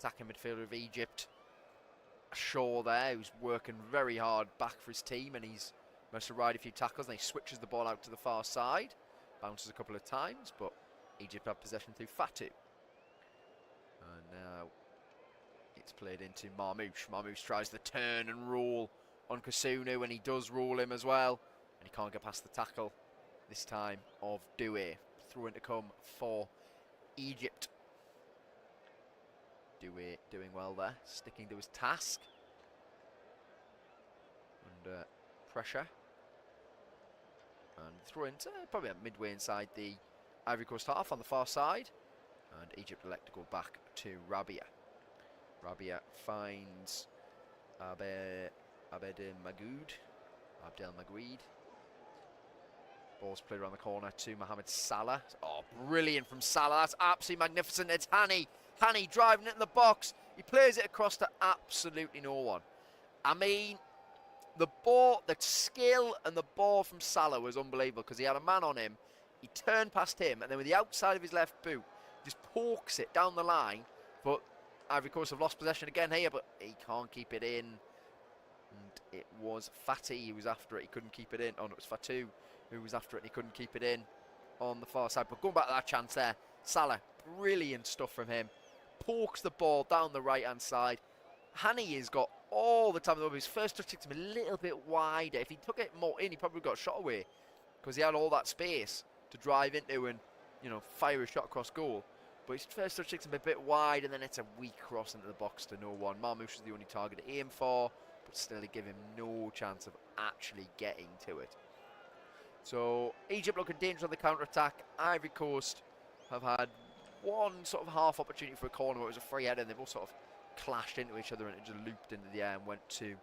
attacking midfielder of Egypt. Shaw there, who's working very hard back for his team, and he's managed to ride a few tackles, and he switches the ball out to the far side. Bounces a couple of times, but Egypt have possession through Fatu. And now it's played into Marmoush. Marmoush tries the turn and roll on Kasunu, and he does roll him as well. And he can't get past the tackle, this time of Doué. Throw in to come for Egypt. Doué doing well there, sticking to his task. Under pressure. And throw into probably midway inside the Ivory Coast half on the far side. And Egypt elect to go back to Rabia. Rabia finds Abdel Magouid. Ball's played around the corner to Mohamed Salah. Oh, brilliant from Salah. That's absolutely magnificent. It's Hani. Hani driving it in the box. He plays it across to absolutely no one. I mean, the ball, the skill and the ball from Salah was unbelievable because he had a man on him. He turned past him and then with the outside of his left boot, just pokes it down the line. But Ivory Coast have lost possession again here, but he can't keep it in. And it was Fatih who was after it. He couldn't keep it in. Oh, no, it was Fatu who was after it and he couldn't keep it in on the far side. But going back to that chance there, Salah, brilliant stuff from him. Pokes the ball down the right-hand side. Hani has got all the time. His first touch takes him a little bit wider. If he took it more in, he probably got shot away because he had all that space to drive into and, you know, fire a shot across goal. But his first touch takes him a bit wide, and then it's a weak cross into the box to no one. Marmoush is the only target to aim for, but still they give him no chance of actually getting to it. So Egypt looking dangerous on the counter-attack. Ivory Coast have had one sort of half opportunity for a corner where it was a free header, and they've all sort of clashed into each other and it just looped into the air and went to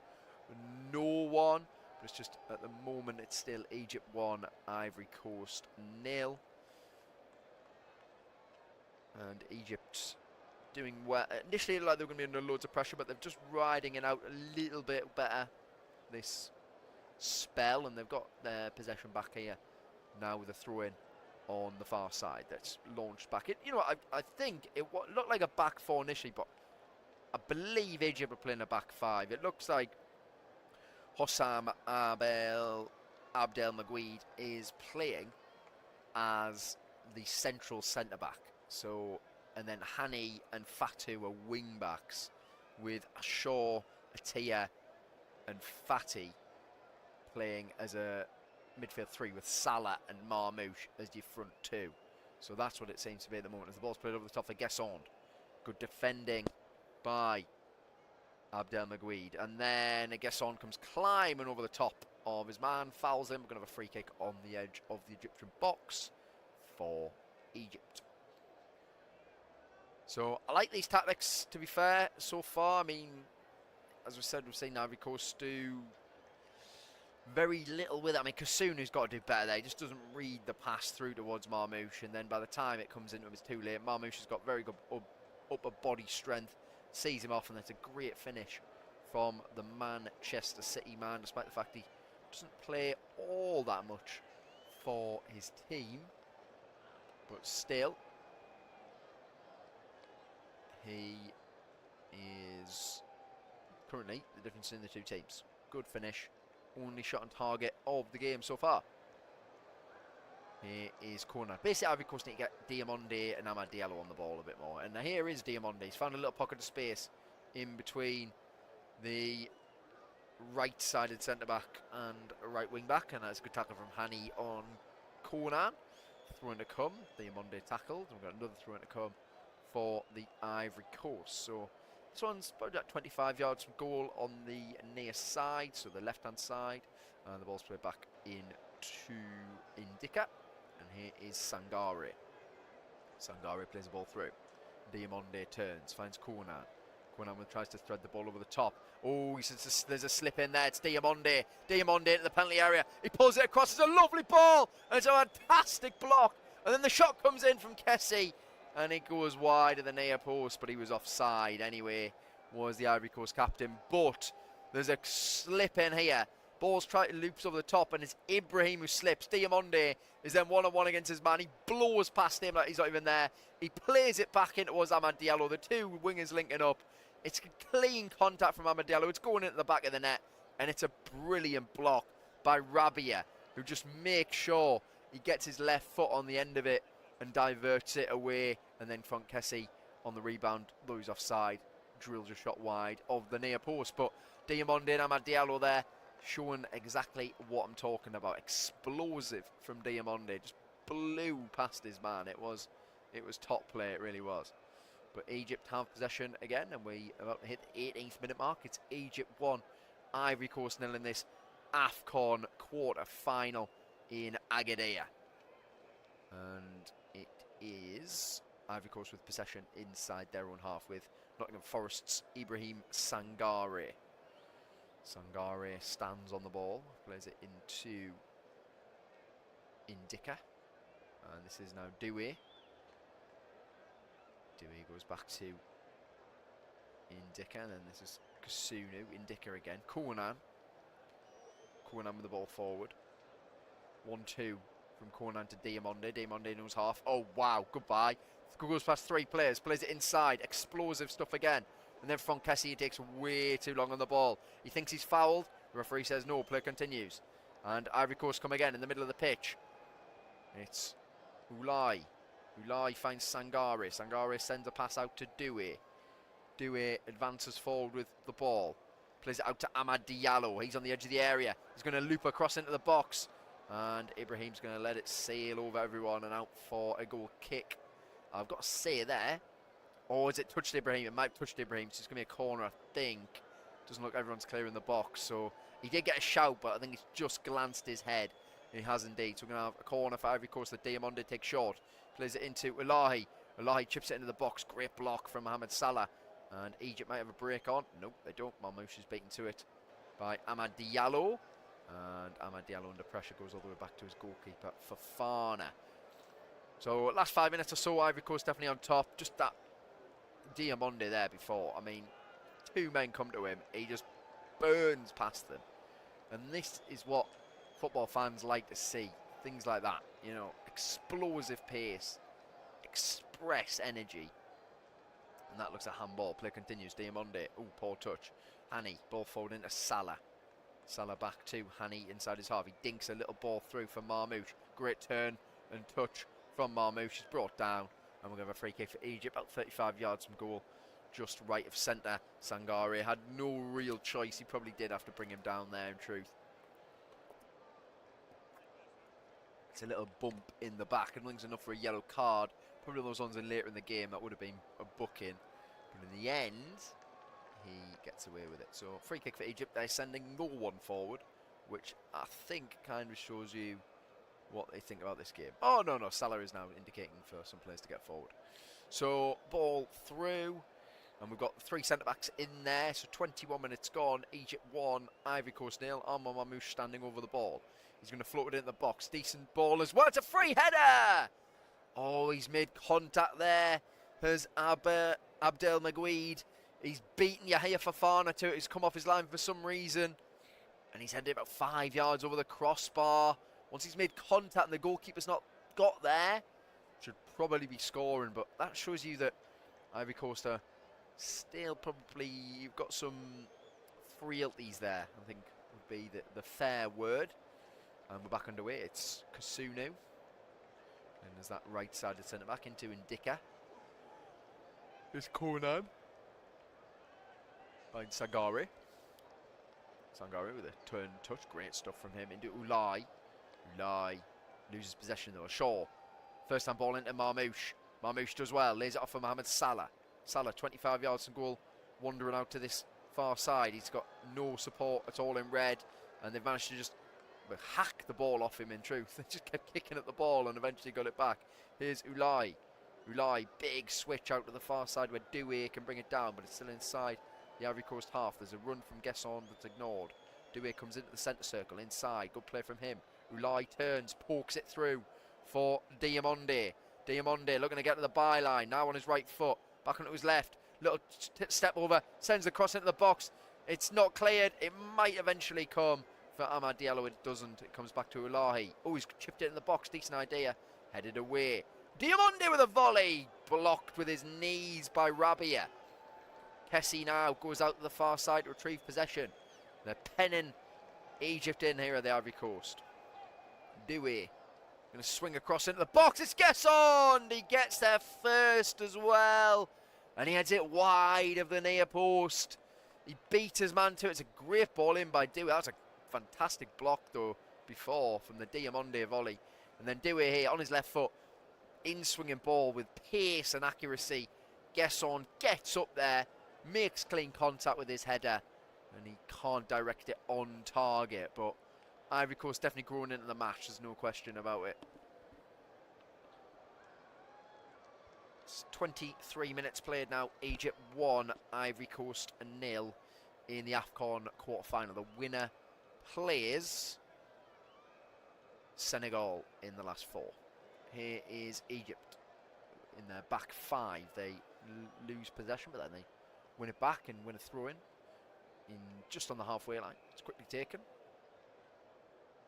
no one. But it's just at the moment it's still Egypt 1, Ivory Coast 0. And Egypt doing well. Initially, like they were going to be under loads of pressure, but they're just riding it out a little bit better this spell, and they've got their possession back here now with a throw-in on the far side that's launched back. You know what, I think it looked like a back four initially, but I believe Egypt are playing a back five. It looks like Hossam Abdel Magouid is playing as the central centre-back. So, and then Hani and Fatu are wing-backs with Shaw, Atia and Fatih playing as a midfield three with Salah and Marmoush as your front two. So that's what it seems to be at the moment as the ball's played over the top for Guesson. Good defending by Abdel Magouid. And then Guesson comes climbing over the top of his man, fouls him. We're going to have a free kick on the edge of the Egyptian box for Egypt. So I like these tactics, to be fair, so far. I mean, as we said, we've seen Ivory Coast do very little with it. I mean, Kasunu's got to do better there. He just doesn't read the pass through towards Marmoush, and then by the time it comes into him, it's too late. Marmoush has got very good upper body strength, sees him off, and that's a great finish from the Manchester City man, despite the fact he doesn't play all that much for his team. But still, he is currently the difference in the two teams. Good finish. Only shot on target of the game so far. Here is corner. Basically, Ivory Coast need to get Diamonde and Amad Diallo on the ball a bit more. And here is Diamonde. He's found a little pocket of space in between the right-sided centre-back and right wing-back. And that's a good tackle from Hani on Konan. Throw-in to come. Diamonde tackled. We've got another throw-in to come for the Ivory Coast. So this one's about 25 yards from goal on the near side, so the left-hand side. And the ball's played back in to Indika. And here is Sangare. Sangare plays the ball through. Diamonde turns, finds Konan. Konan tries to thread the ball over the top. Oh, there's a slip in there. It's Diamonde. Diamonde into the penalty area. He pulls it across. It's a lovely ball. And it's a fantastic block. And then the shot comes in from Kessie. And it goes wide of the near post, but he was offside anyway, was the Ivory Coast captain. But there's a slip in here. Ball's trying to loops over the top, and it's Ibrahim who slips. Diamonde is then one-on-one against his man. He blows past him like he's not even there. He plays it back in towards Amad Diallo. The two wingers linking up. It's clean contact from Amad Diallo. It's going into the back of the net, and it's a brilliant block by Rabia, who just makes sure he gets his left foot on the end of it and diverts it away. And then Fonkesi on the rebound, though he's offside, drills a shot wide of the near post. But Diamonde and Amad Diallo there, showing exactly what I'm talking about. Explosive from Diamonde, just blew past his man. It was top play, it really was. But Egypt have possession again, and we are about to hit the 18th minute mark. It's Egypt 1, Ivory Coast 0 in this Afcon quarter-final in Agadir. And it is Ivory Coast with possession inside their own half with Nottingham Forest's Ibrahim Sangare. Sangare stands on the ball, plays it into Indika, and this is now Dewey. Dewey goes back to Indika, and then this is Kasunu. Indika again. Konan with the ball forward. 1-2 from Konan to Diamonde. Diamonde knows half. Oh wow, goodbye. Goes past three players, plays it inside. Explosive stuff again. And then Fonkesi, he takes way too long on the ball. He thinks he's fouled. The referee says no, play continues. And Ivory Coast come again in the middle of the pitch. It's Ulai. Ulai finds Sangare. Sangare sends a pass out to Dewey. Dewey advances forward with the ball. Plays it out to Amad Diallo. He's on the edge of the area. He's going to loop across into the box. And Ibrahim's going to let it sail over everyone and out for a goal kick. I've got to say there. Or is it touched Ibrahim? It might have touched Ibrahim. So it's going to be a corner, I think. Doesn't look everyone's clear in the box. So he did get a shout, but I think he's just glanced his head. He has indeed. So we're going to have a corner for Ivory Coast that Diamonde takes short. Plays it into Ulahi. Ulahi chips it into the box. Great block from Mohamed Salah. And Egypt might have a break on. Nope, they don't. Marmouche is beaten to it by Amad Diallo. And Amad Diallo under pressure goes all the way back to his goalkeeper, Fofana. So last 5 minutes or so, Ivory Coast definitely on top. Just that Diamonde there before. I mean, two men come to him. He just burns past them. And this is what football fans like to see. Things like that. You know, explosive pace. Express energy. And that looks a handball. Play continues. Diamonde. Oh, poor touch. Hani. Ball forward into Salah. Salah back to Hani inside his half. He dinks a little ball through for Marmouche. Great turn and touch from Marmouche. He's brought down. And we're going to have a free kick for Egypt. About 35 yards from goal. Just right of centre. Sangare had no real choice. He probably did have to bring him down there in truth. It's a little bump in the back. I don't think it's enough for a yellow card. Probably those ones in later in the game that would have been a booking. But in the end, he gets away with it. So free kick for Egypt. They're sending no one forward, which I think kind of shows you what they think about this game. Oh, no. Salah is now indicating for some players to get forward. So ball through. And we've got 3 centre-backs in there. So 21 minutes gone. Egypt 1, Ivory Coast 0. Armand Marmouche standing over the ball. He's going to float it in the box. Decent ball as well. It's a free header! Oh, he's made contact there. There's Abdel Maguid. He's beaten Yahya Fofana to it. He's come off his line for some reason. And he's headed about 5 yards over the crossbar. Once he's made contact and the goalkeeper's not got there, should probably be scoring. But that shows you that Ivory Coast are still probably, you've got some frailties there, I think would be the fair word. And we're back underway. It's Kasunu. And there's that right-sided centre-back into Indika. There's Konan. Behind Sangare. Sangare with a turn touch. Great stuff from him. Into Ulai. Ulai loses possession though. Shaw. First time ball into Marmouche. Marmouche does well. Lays it off for Mohamed Salah. Salah, 25 yards from goal. Wandering out to this far side. He's got no support at all in red. And they've managed to just hack the ball off him in truth. They just kept kicking at the ball and eventually got it back. Here's Ulai. Ulai, big switch out to the far side where Doué can bring it down, but it's still inside the Ivory Coast half. There's a run from Guesson that's ignored. Doué comes into the centre circle, inside. Good play from him. Ulai turns, pokes it through for Diamonde. Diamonde looking to get to the byline. Now on his right foot. Back onto his left. Little step over. Sends the cross into the box. It's not cleared. It might eventually come For Amad Diallo, it doesn't. It comes back to Ulahi. Oh, he's chipped it in the box. Decent idea. Headed away. Diamonde with a volley. Blocked with his knees by Rabia. Kessie now goes out to the far side to retrieve possession. They're penning Egypt in here at the Ivory Coast. Dewey going to swing across into the box. It's Gesson. He gets there first as well. And he heads it wide of the near post. He beat his man to it. It's a great ball in by Dewey. That's a fantastic block, though, before from the Diamonde volley. And then Dewey here on his left foot. In-swinging ball with pace and accuracy. Gesson gets up there. Makes clean contact with his header. And he can't direct it on target. But Ivory Coast definitely growing into the match. There's no question about it. It's 23 minutes played now. Egypt 1, Ivory Coast 0 in the Afcon quarter-final. The winner plays Senegal in the last 4. Here is Egypt in their back 5. They lose possession, but then they win it back and win a throw-in just on the halfway line. It's quickly taken.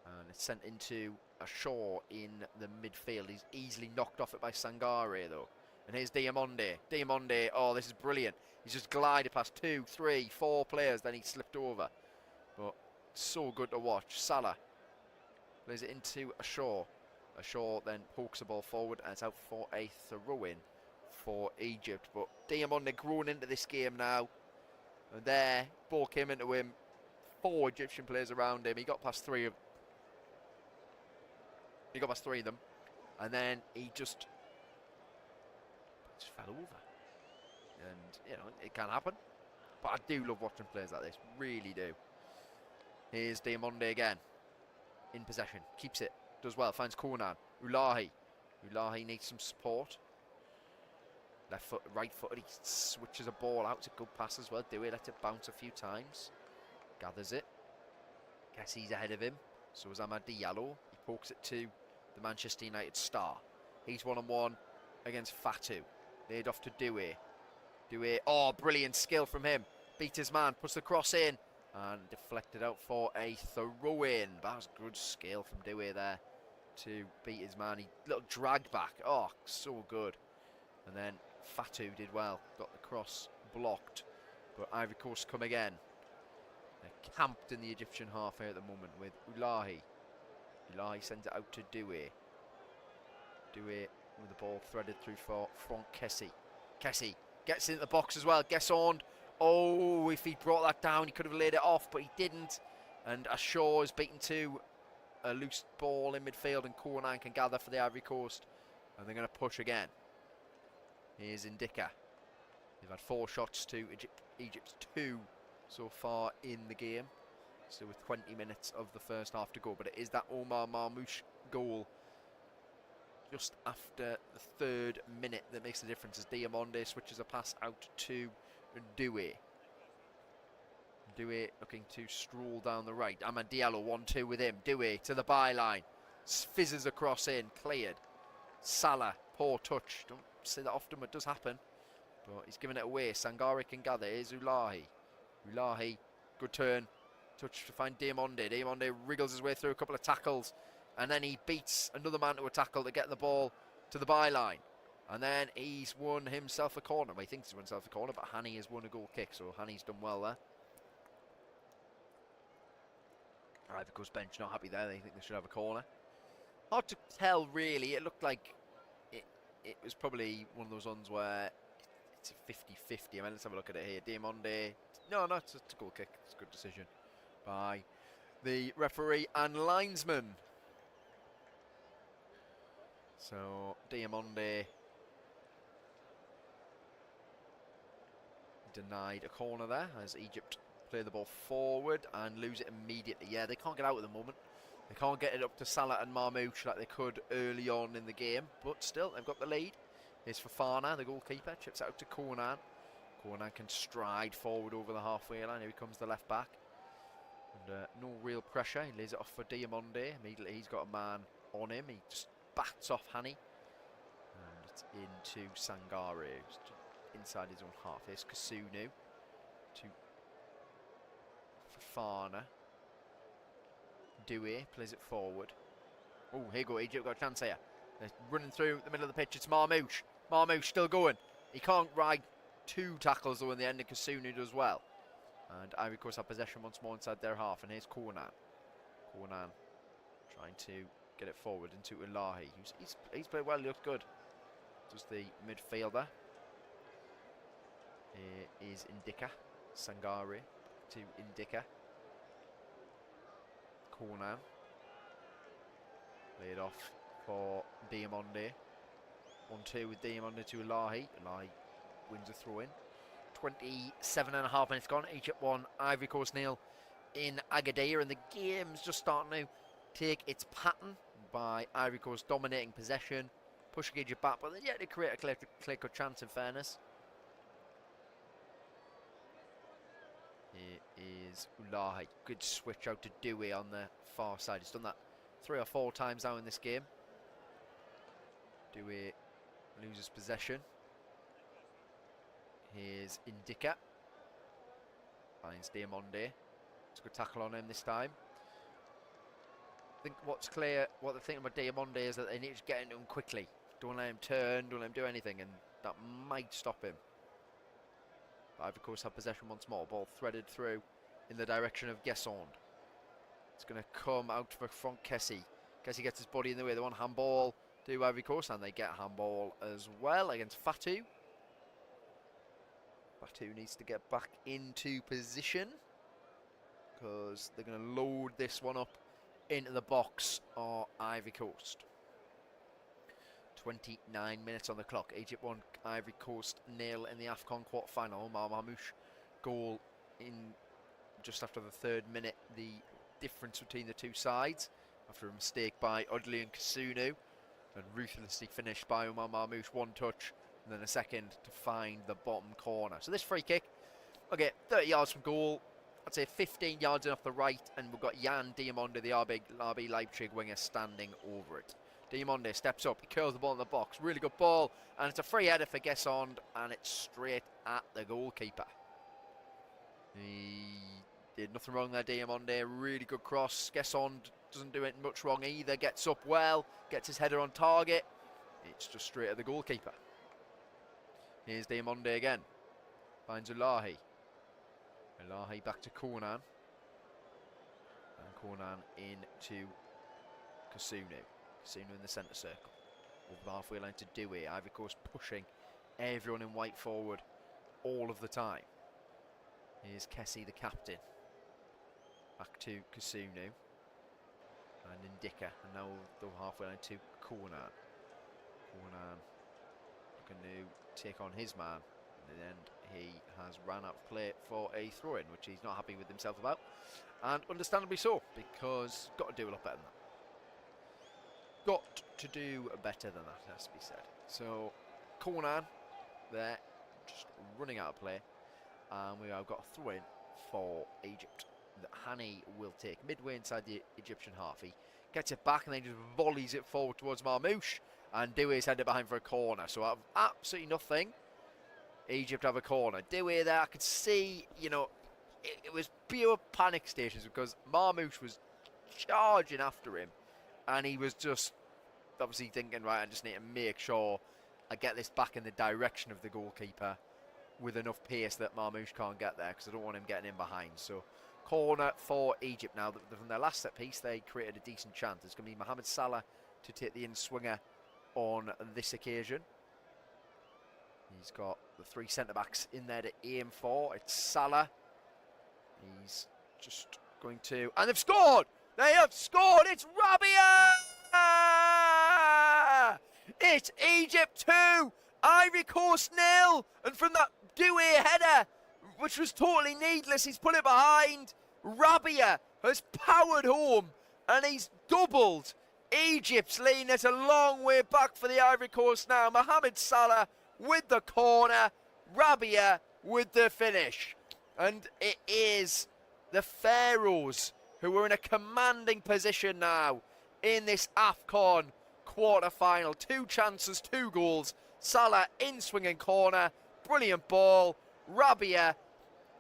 And it's sent into Ashore in the midfield. He's easily knocked off it by Sangare, though. And here's Diamonde. Diamonde, oh, this is brilliant. He's just glided past 2, 3, 4 players, then he slipped over. But so good to watch. Salah plays it into Ashore. Ashore then pokes the ball forward, and it's out for a throw-in for Egypt. But Diamonde growing into this game now. And there, ball came into him. 4 Egyptian players around him. He got past 3 of them. And then he just fell over. And, you know, it can happen. But I do love watching players like this. Really do. Here's Diamonde again. In possession. Keeps it. Does well. Finds Konan. Ulahi. Ulahi needs some support. Left foot, right foot. He switches a ball out. It's a good pass as well. Dewey lets it bounce a few times. Gathers it. Guess he's ahead of him. So is Amad Diallo. He pokes it to the Manchester United star. He's one-on-one against Fatou. Laid off to Dewey. Dewey, oh, brilliant skill from him. Beat his man, puts the cross in, and deflected out for a throw-in. That was good skill from Dewey there to beat his man. He little drag back. Oh, so good. And then Fatou did well. Got the cross blocked. But Ivory Coast come again. They're camped in the Egyptian half here at the moment with Ulahi. Ulahi sends it out to Dewey. Dewey with the ball threaded through for Franck Kessie. Kessie gets into the box as well. Gesson. Oh, if he brought that down, he could have laid it off, but he didn't. And Ashore is beaten to a loose ball in midfield, and Konan can gather for the Ivory Coast. And they're going to push again. Here's Indika. They've had 4 shots to Egypt's 2 so far in the game. So with 20 minutes of the first half to go. But it is that Omar Marmoush goal just after the 3rd minute that makes the difference, as Diamonde switches a pass out to Dewey. Dewey looking to stroll down the right. Amad Diallo 1-2 with him. Dewey to the byline. Fizzes across in. Cleared. Salah, poor touch. Don't say that often, but it does happen. But he's giving it away. Sangare can gather. Here's Ulahi. Ulahi, good turn. Touch to find Diamonde. Diamonde wriggles his way through a couple of tackles. And then he beats another man to a tackle to get the ball to the byline. And then he's won himself a corner. Well, he thinks he's won himself a corner, but Hani has won a goal kick. So Hani's done well there. Ivory Coast bench not happy there. They think they should have a corner. Hard to tell, really. It looked like it was probably one of those ones where it's a 50-50. I mean, let's have a look at it here. Diamonde. No, it's a goal kick. It's a good decision by the referee and linesman. So Diamonde denied a corner there as Egypt play the ball forward and lose it immediately. Yeah, they can't get out at the moment. They can't get it up to Salah and Marmoush like they could early on in the game, but still, they've got the lead. Here's Fofana, the goalkeeper, chips it out to Konan. Konan can stride forward over the halfway line. Here comes the left back. And no real pressure. He lays it off for Diamonde. Immediately, he's got a man on him. He just bats off Hani. And it's into Sangare, inside his own half. Here's Kasunu to Fofana. Dewey plays it forward. Oh, here you go, Egypt got a chance here. They're running through the middle of the pitch. It's Marmoush. Marmoush still going. He can't ride 2 tackles though in the end, and Kasunu does well. And Ivory Coast have possession once more inside their half. And here's Kornan. Kornan trying to get it forward into Ilahi. He's played well, he looked good. Does the midfielder. Here is Indika. Sangare to Indika. Kornan. Laid off for Diamonde. 1-2 with Diamonde to Ilahi. Ilahi wins a throw-in. 27.5 minutes gone. Egypt 1, Ivory Coast 0 in Agadir. And the game's just starting to take its pattern by Ivory Coast dominating possession, pushing Egypt back, but they're yet to create a clear-cut chance in fairness. Here is Ulahi. Good switch out to Dewey on the far side. He's done that 3 or 4 times now in this game. Dewey loses possession. Here's Indika. Finds Diamonde. It's a good tackle on him this time. I think what's clear, what they're thinking about Diamonde is that they need to get into him quickly. Don't let him turn, don't let him do anything, and that might stop him. But Ivory Coast have possession once more. Ball threaded through in the direction of Guessond. It's going to come out from Kessie. Kessie gets his body in the way. They want handball to Ivory Coast, and they get handball as well against Fatu. Fatu needs to get back into position because they're going to load this one up into the box or Ivory Coast. 29 minutes on the clock. Egypt 1, Ivory Coast 0 in the Afcon quarter-final. Omar Marmoush goal in just after the 3rd minute. The difference between the two sides after a mistake by Odley and Kasunu, and ruthlessly finished by Omar Marmoush. 1 touch and then a second to find the bottom corner. So this free kick, okay, 30 yards from goal. I'd say 15 yards in off the right, and we've got Jan Diamonde, the RB Leipzig winger, standing over it. Diamonde steps up, he curls the ball in the box, really good ball, and it's a free header for Guessond, and it's straight at the goalkeeper. He did nothing wrong there, Diamonde, really good cross. Guessond doesn't do it much wrong either, gets up well, gets his header on target. It's just straight at the goalkeeper. Here's Diamonde again, finds Ulahi. Ulahi back to Kornan. And Kornan into Kasunu. Kasunu in the centre circle. Over the halfway line to Dewey. Ivory Coast pushing everyone in white forward all of the time. Here's Kessie, the captain. Back to Kasunu. And Indika. And now the halfway line to Kornan. Kornan looking to take on his man. And he has ran out of play for a throw-in, which he's not happy with himself about, and understandably so, because got to do a lot better than that. Got to do better than that, has to be said. So Kornan there, just running out of play, and we have got a throw-in for Egypt that Hani will take midway inside the Egyptian half. He gets it back and then just volleys it forward towards Marmoush, and Dewey's headed behind for a corner. So out of absolutely nothing, Egypt have a corner. Dewey there, I could see, you know, it was pure panic stations because Marmoush was charging after him, and he was just obviously thinking, right, I just need to make sure I get this back in the direction of the goalkeeper with enough pace that Marmoush can't get there, because I don't want him getting in behind. So corner for Egypt now. From their last set piece, they created a decent chance. It's going to be Mohamed Salah to take the in-swinger on this occasion. He's got the 3 centre-backs in there to aim for. It's Salah. He's just going to... And they've scored! They have scored! It's Rabia! It's Egypt 2! Ivory Coast 0! And from that Dewey header, which was totally needless, he's put it behind. Rabia has powered home, and he's doubled Egypt's lead. It's a long way back for the Ivory Coast now. Mohamed Salah with the corner, Rabia with the finish. And it is the Pharaohs who are in a commanding position now in this Afcon quarter-final. 2 chances, 2 goals. Salah in swinging corner, brilliant ball. Rabia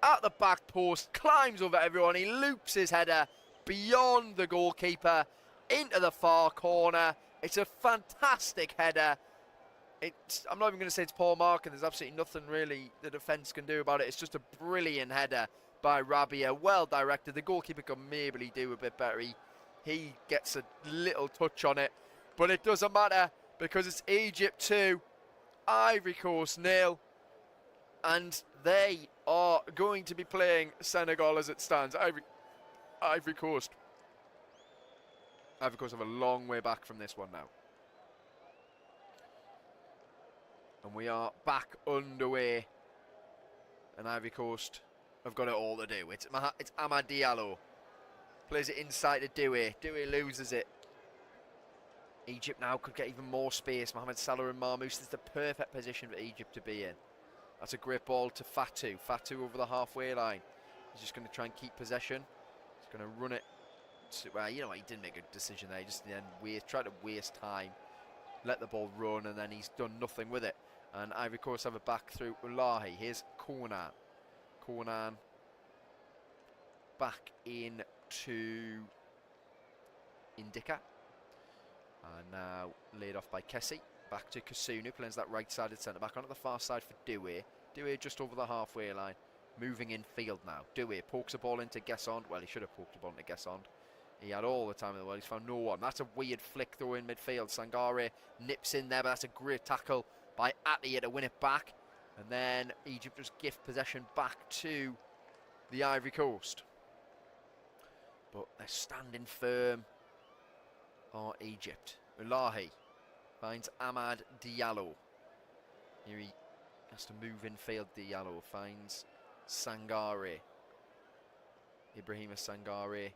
at the back post, climbs over everyone, he loops his header, beyond the goalkeeper into the far corner. It's a fantastic header. I'm not even going to say it's poor marking. There's absolutely nothing really the defence can do about it. It's just a brilliant header by Rabia. Well directed. The goalkeeper can maybe do a bit better. He gets a little touch on it. But it doesn't matter because it's Egypt 2, Ivory Coast 0. And they are going to be playing Senegal as it stands. Ivory Coast. Ivory Coast have a long way back from this one now. And we are back underway. And Ivory Coast have got it all to do. It's Amad Diallo. Plays it inside to Doué. Doué loses it. Egypt now could get even more space. Mohamed Salah and Marmoush. This is the perfect position for Egypt to be in. That's a great ball to Fatou. Fatou over the halfway line. He's just going to try and keep possession. He's going to run it. Well, you know what? He didn't make a decision there. He just then tried to waste time. Let the ball run, and then he's done nothing with it. And Ivory Coast have it back through Ulahi. Here's Konan. Konan back in to Indika. And now laid off by Kessie. Back to Kasunu, plays that right-sided centre-back onto the far side for Doué. Doué just over the halfway line. Moving in field now. Doué pokes a ball into Guessond. Well, he should have poked a ball into Guessond. He had all the time in the world. He's found no one. That's a weird flick though in midfield. Sangare nips in there, but that's a great tackle by Atiyah to win it back. And then Egypt just gift possession back to the Ivory Coast. But they're standing firm are Egypt. Ulahi finds Amad Diallo. Here he has to move in field. Diallo finds Sangare. Ibrahima Sangare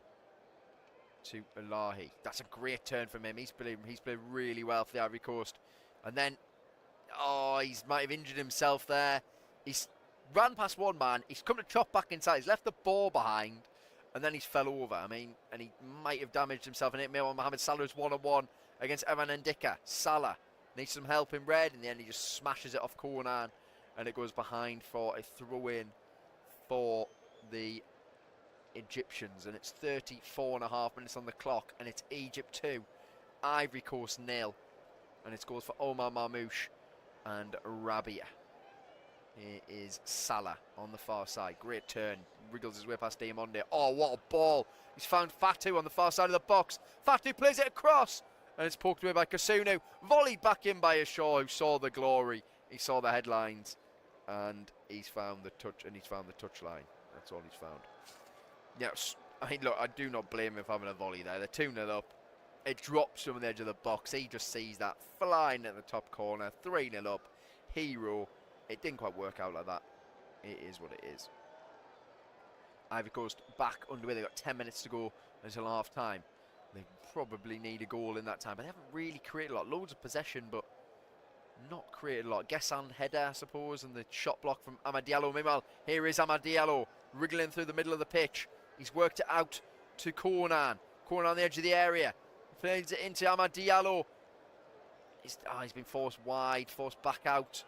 to Ulahi. That's a great turn from him. He's played really well for the Ivory Coast. And then, he might have injured himself there. He's ran past one man. He's come to chop back inside. He's left the ball behind. And then he's fell over. I mean, and he might have damaged himself. And it may have Mohamed Salah's one-on-one against Evan Ndika. Salah needs some help in red. In the end, he just smashes it off Konan. And it goes behind for a throw-in for the Egyptians. And it's 34.5 minutes on the clock. And it's Egypt 2, Ivory Coast 0. And it's goals for Omar Marmoush and Rabia. Here is Salah on the far side. Great turn. Wriggles his way past Diamonde. Oh, what a ball. He's found Fatou on the far side of the box. Fatou plays it across. And it's poked away by Kasunu. Volleyed back in by Ashaw, who saw the glory. He saw the headlines. And he's found the touch. And he's found the touchline. That's all he's found. Yes. I mean, look, I do not blame him for having a volley there. They're 2-0 up. It drops from the edge of the box. He just sees that flying at the top corner. 3-0 up. Hero. It didn't quite work out like that. It is what it is. Ivory Coast back underway. They've got 10 minutes to go until half time. They probably need a goal in that time, but they haven't really created a lot. Loads of possession, but not created a lot. Guessand header, I suppose, and the shot block from Amad Diallo. Meanwhile, here is Amad Diallo wriggling through the middle of the pitch. He's worked it out to Konan. Konan on the edge of the area. He plays it into Amad Diallo. He's been forced wide, forced back out.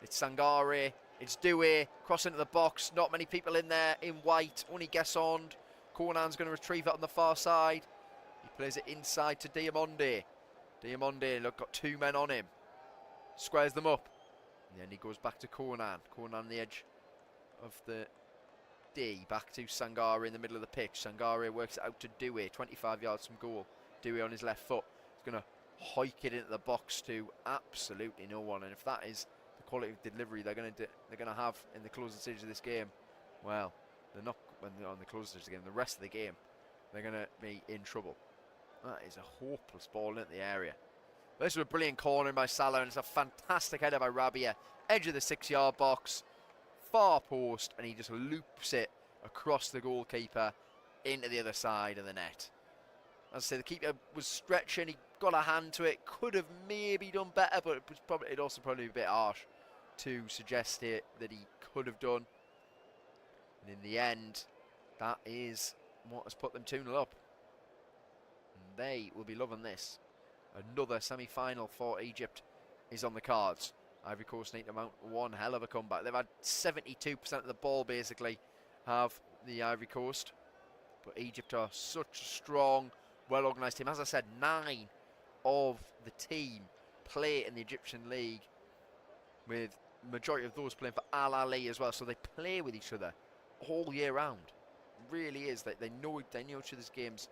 It's Sangare, it's Doué, cross into the box, not many people in there, in white, only Guessond. Konan's going to retrieve it on the far side. He plays it inside to Diamonde. Diamonde, look, got two men on him. Squares them up. And then he goes back to Konan. Konan on the edge of the D, back to Sangare in the middle of the pitch. Sangare works it out to Doué, 25 yards from goal. Doué on his left foot. He's going to hike it into the box to absolutely no one. And if that is quality of delivery they're going to have in the closing stage of this game, well, they're not when they're on the closing stage of the game. The rest of the game, they're going to be in trouble. That is a hopeless ball into the area. But this was a brilliant corner by Salah, and it's a fantastic header by Rabia. Edge of the 6-yard box, far post, and he just loops it across the goalkeeper into the other side of the net. As I say, the keeper was stretching. He got a hand to it. Could have maybe done better, but it'd also probably be a bit harsh to suggest it that he could have done. And in the end, that is what has put them 2-0 up. And they will be loving this. Another semi-final for Egypt is on the cards. Ivory Coast need to mount one hell of a comeback. They've had 72% of the ball, basically, have the Ivory Coast. But Egypt are such a strong, well-organised team. As I said, 9 of the team play in the Egyptian league, with majority of those playing for Al Ahly as well. So they play with each other all year round. It really is that they know each other's games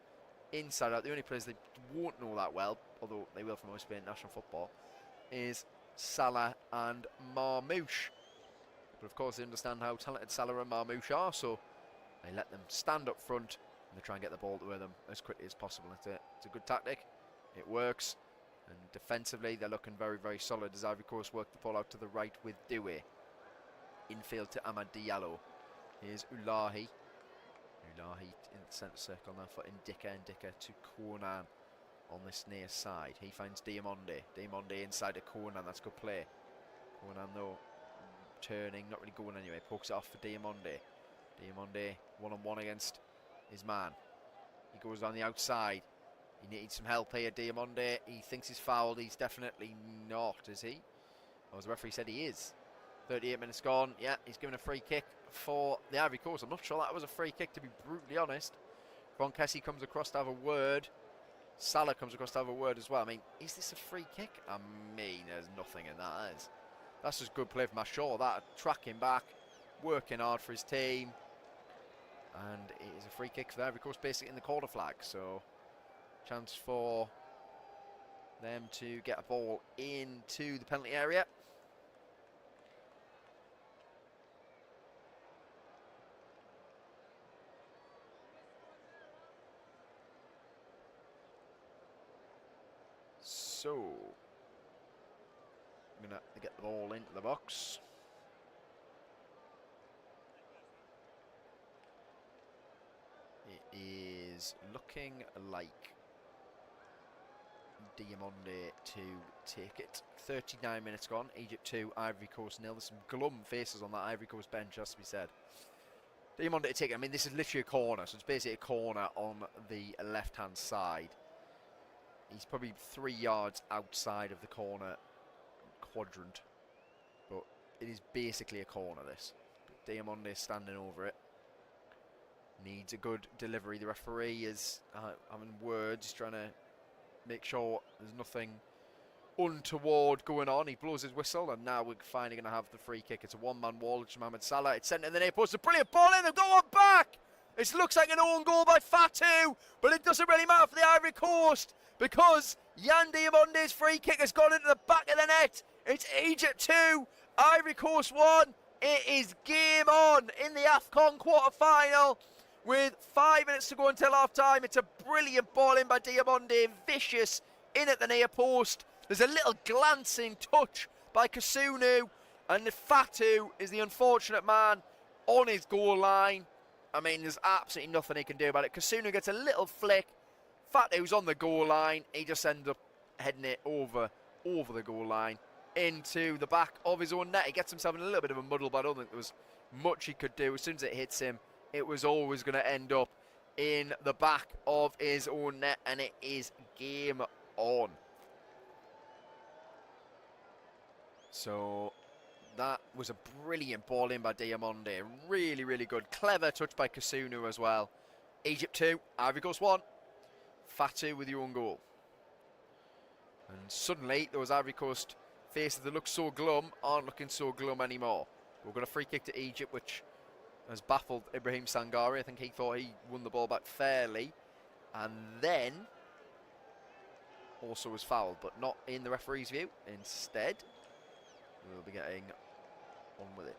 inside out. The only players they won't know that well, although they will from most playing national football, is Salah and Marmoush. But of course they understand how talented Salah and Marmoush are, so they let them stand up front and they try and get the ball to them as quickly as possible. It's a good tactic. It works. And defensively, they're looking very, very solid as Ivory Coast work the ball out to the right with Doué. Infield to Amad Diallo. Here's Ulahi. Ulahi in the centre circle now for Ndika. Ndika to Konan on this near side. He finds Diamonde. Diamonde inside to Konan. That's good play. Konan though turning, not really going anyway. Pokes it off for Diamonde. Diamonde one-on-one against his man. He goes down the outside. He needs some help here, Diamonde. He thinks he's fouled. He's definitely not, is he? Well, as the referee said, he is. 38 minutes gone. Yeah, he's given a free kick for the Ivory Coast. I'm not sure that was a free kick, to be brutally honest. Ron Kessie comes across to have a word. Salah comes across to have a word as well. I mean, is this a free kick? I mean, there's nothing in that. That's just good play from Ashore. That tracking back, working hard for his team. And it is a free kick for the Ivory Coast, basically in the corner flag. So chance for them to get a ball into the penalty area. So I'm going to get the ball into the box. It is looking like Diamonde to take it. 39 minutes gone. Egypt 2, Ivory Coast 0. There's some glum faces on that Ivory Coast bench, has to be said. Diamonde to take it. I mean, this is literally a corner, so it's basically a corner on the left-hand side. He's probably 3 yards outside of the corner quadrant, but it is basically a corner, this. Diamonde is standing over it. Needs a good delivery. The referee is having words. He's trying to make sure there's nothing untoward going on. He blows his whistle, and now we're finally going to have the free kick. It's a one-man wall. It's Mohamed Salah. It's sent in the near post. A brilliant ball in. They've got one back. It looks like an own goal by Fatou, but it doesn't really matter for the Ivory Coast because Yan Diamonde's free kick has gone into the back of the net. It's Egypt 2, Ivory Coast 1. It is game on in the Afcon quarter-final. With 5 minutes to go until half-time, it's a brilliant ball in by Diamonde, vicious, in at the near post. There's a little glancing touch by Kasunu, and Fatou is the unfortunate man on his goal line. I mean, there's absolutely nothing he can do about it. Kasunu gets a little flick. Fatou's on the goal line. He just ends up heading it over the goal line into the back of his own net. He gets himself in a little bit of a muddle, but I don't think there was much he could do. As soon as it hits him, it was always going to end up in the back of his own net, and it is game on. So that was a brilliant ball in by Diamonde. Really, really good. Clever touch by Kasunu as well. Egypt 2, Ivory Coast 1. Fatou with your own goal. And suddenly, those Ivory Coast faces that look so glum aren't looking so glum anymore. We've got a free kick to Egypt, which has baffled Ibrahim Sangare. I think he thought he won the ball back fairly. And then also was fouled, but not in the referee's view. Instead, we'll be getting on with it.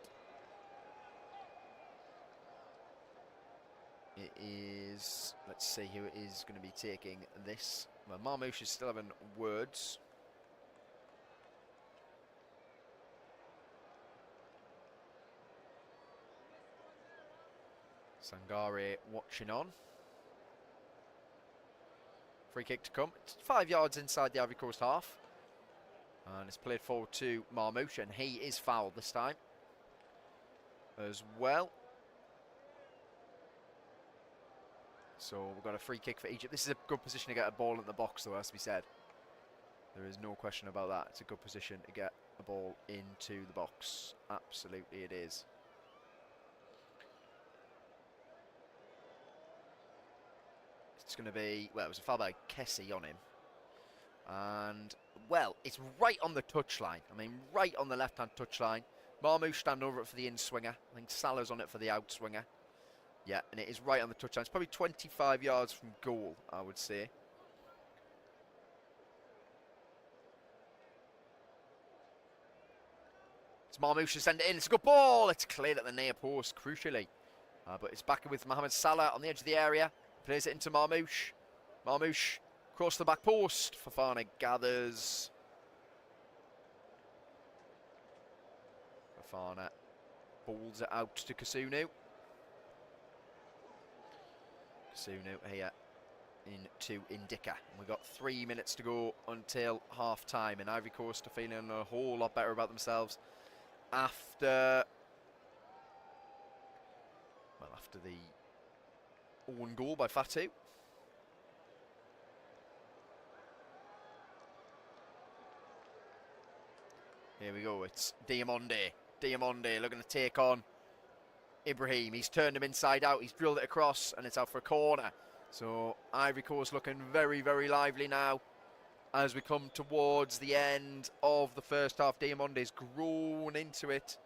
It is, let's see who it is going to be taking this. Well, Marmoush is still having words. Sangare watching on. Free kick to come. It's 5 yards inside the Ivory Coast half. And it's played forward to Marmoush, and he is fouled this time as well. So we've got a free kick for Egypt. This is a good position to get a ball in the box, though, has to be said. There is no question about that. It's a good position to get a ball into the box. Absolutely it is. It's going to be, well, it was a foul by Kessie on him. And, well, it's right on the touchline. I mean, right on the left-hand touchline. Marmoush standing over it for the in-swinger. I think Salah's on it for the out-swinger. Yeah, and it is right on the touchline. It's probably 25 yards from goal, I would say. It's Marmoush to send it in. It's a good ball. It's cleared at the near post, crucially. But it's back with Mohamed Salah on the edge of the area. Plays it into Marmoush. Marmoush across the back post. Fofana gathers. Fofana balls it out to Kasunu. Kasunu here into Indika. We've got 3 minutes to go until half time, and Ivory Coast are feeling a whole lot better about themselves after the own goal by Fatu. Here we go, it's Diamonde. Diamonde looking to take on Ibrahim. He's turned him inside out, he's drilled it across, and it's out for a corner. So Ivory Coast looking very, very lively now as we come towards the end of the first half. Diamonde's grown into it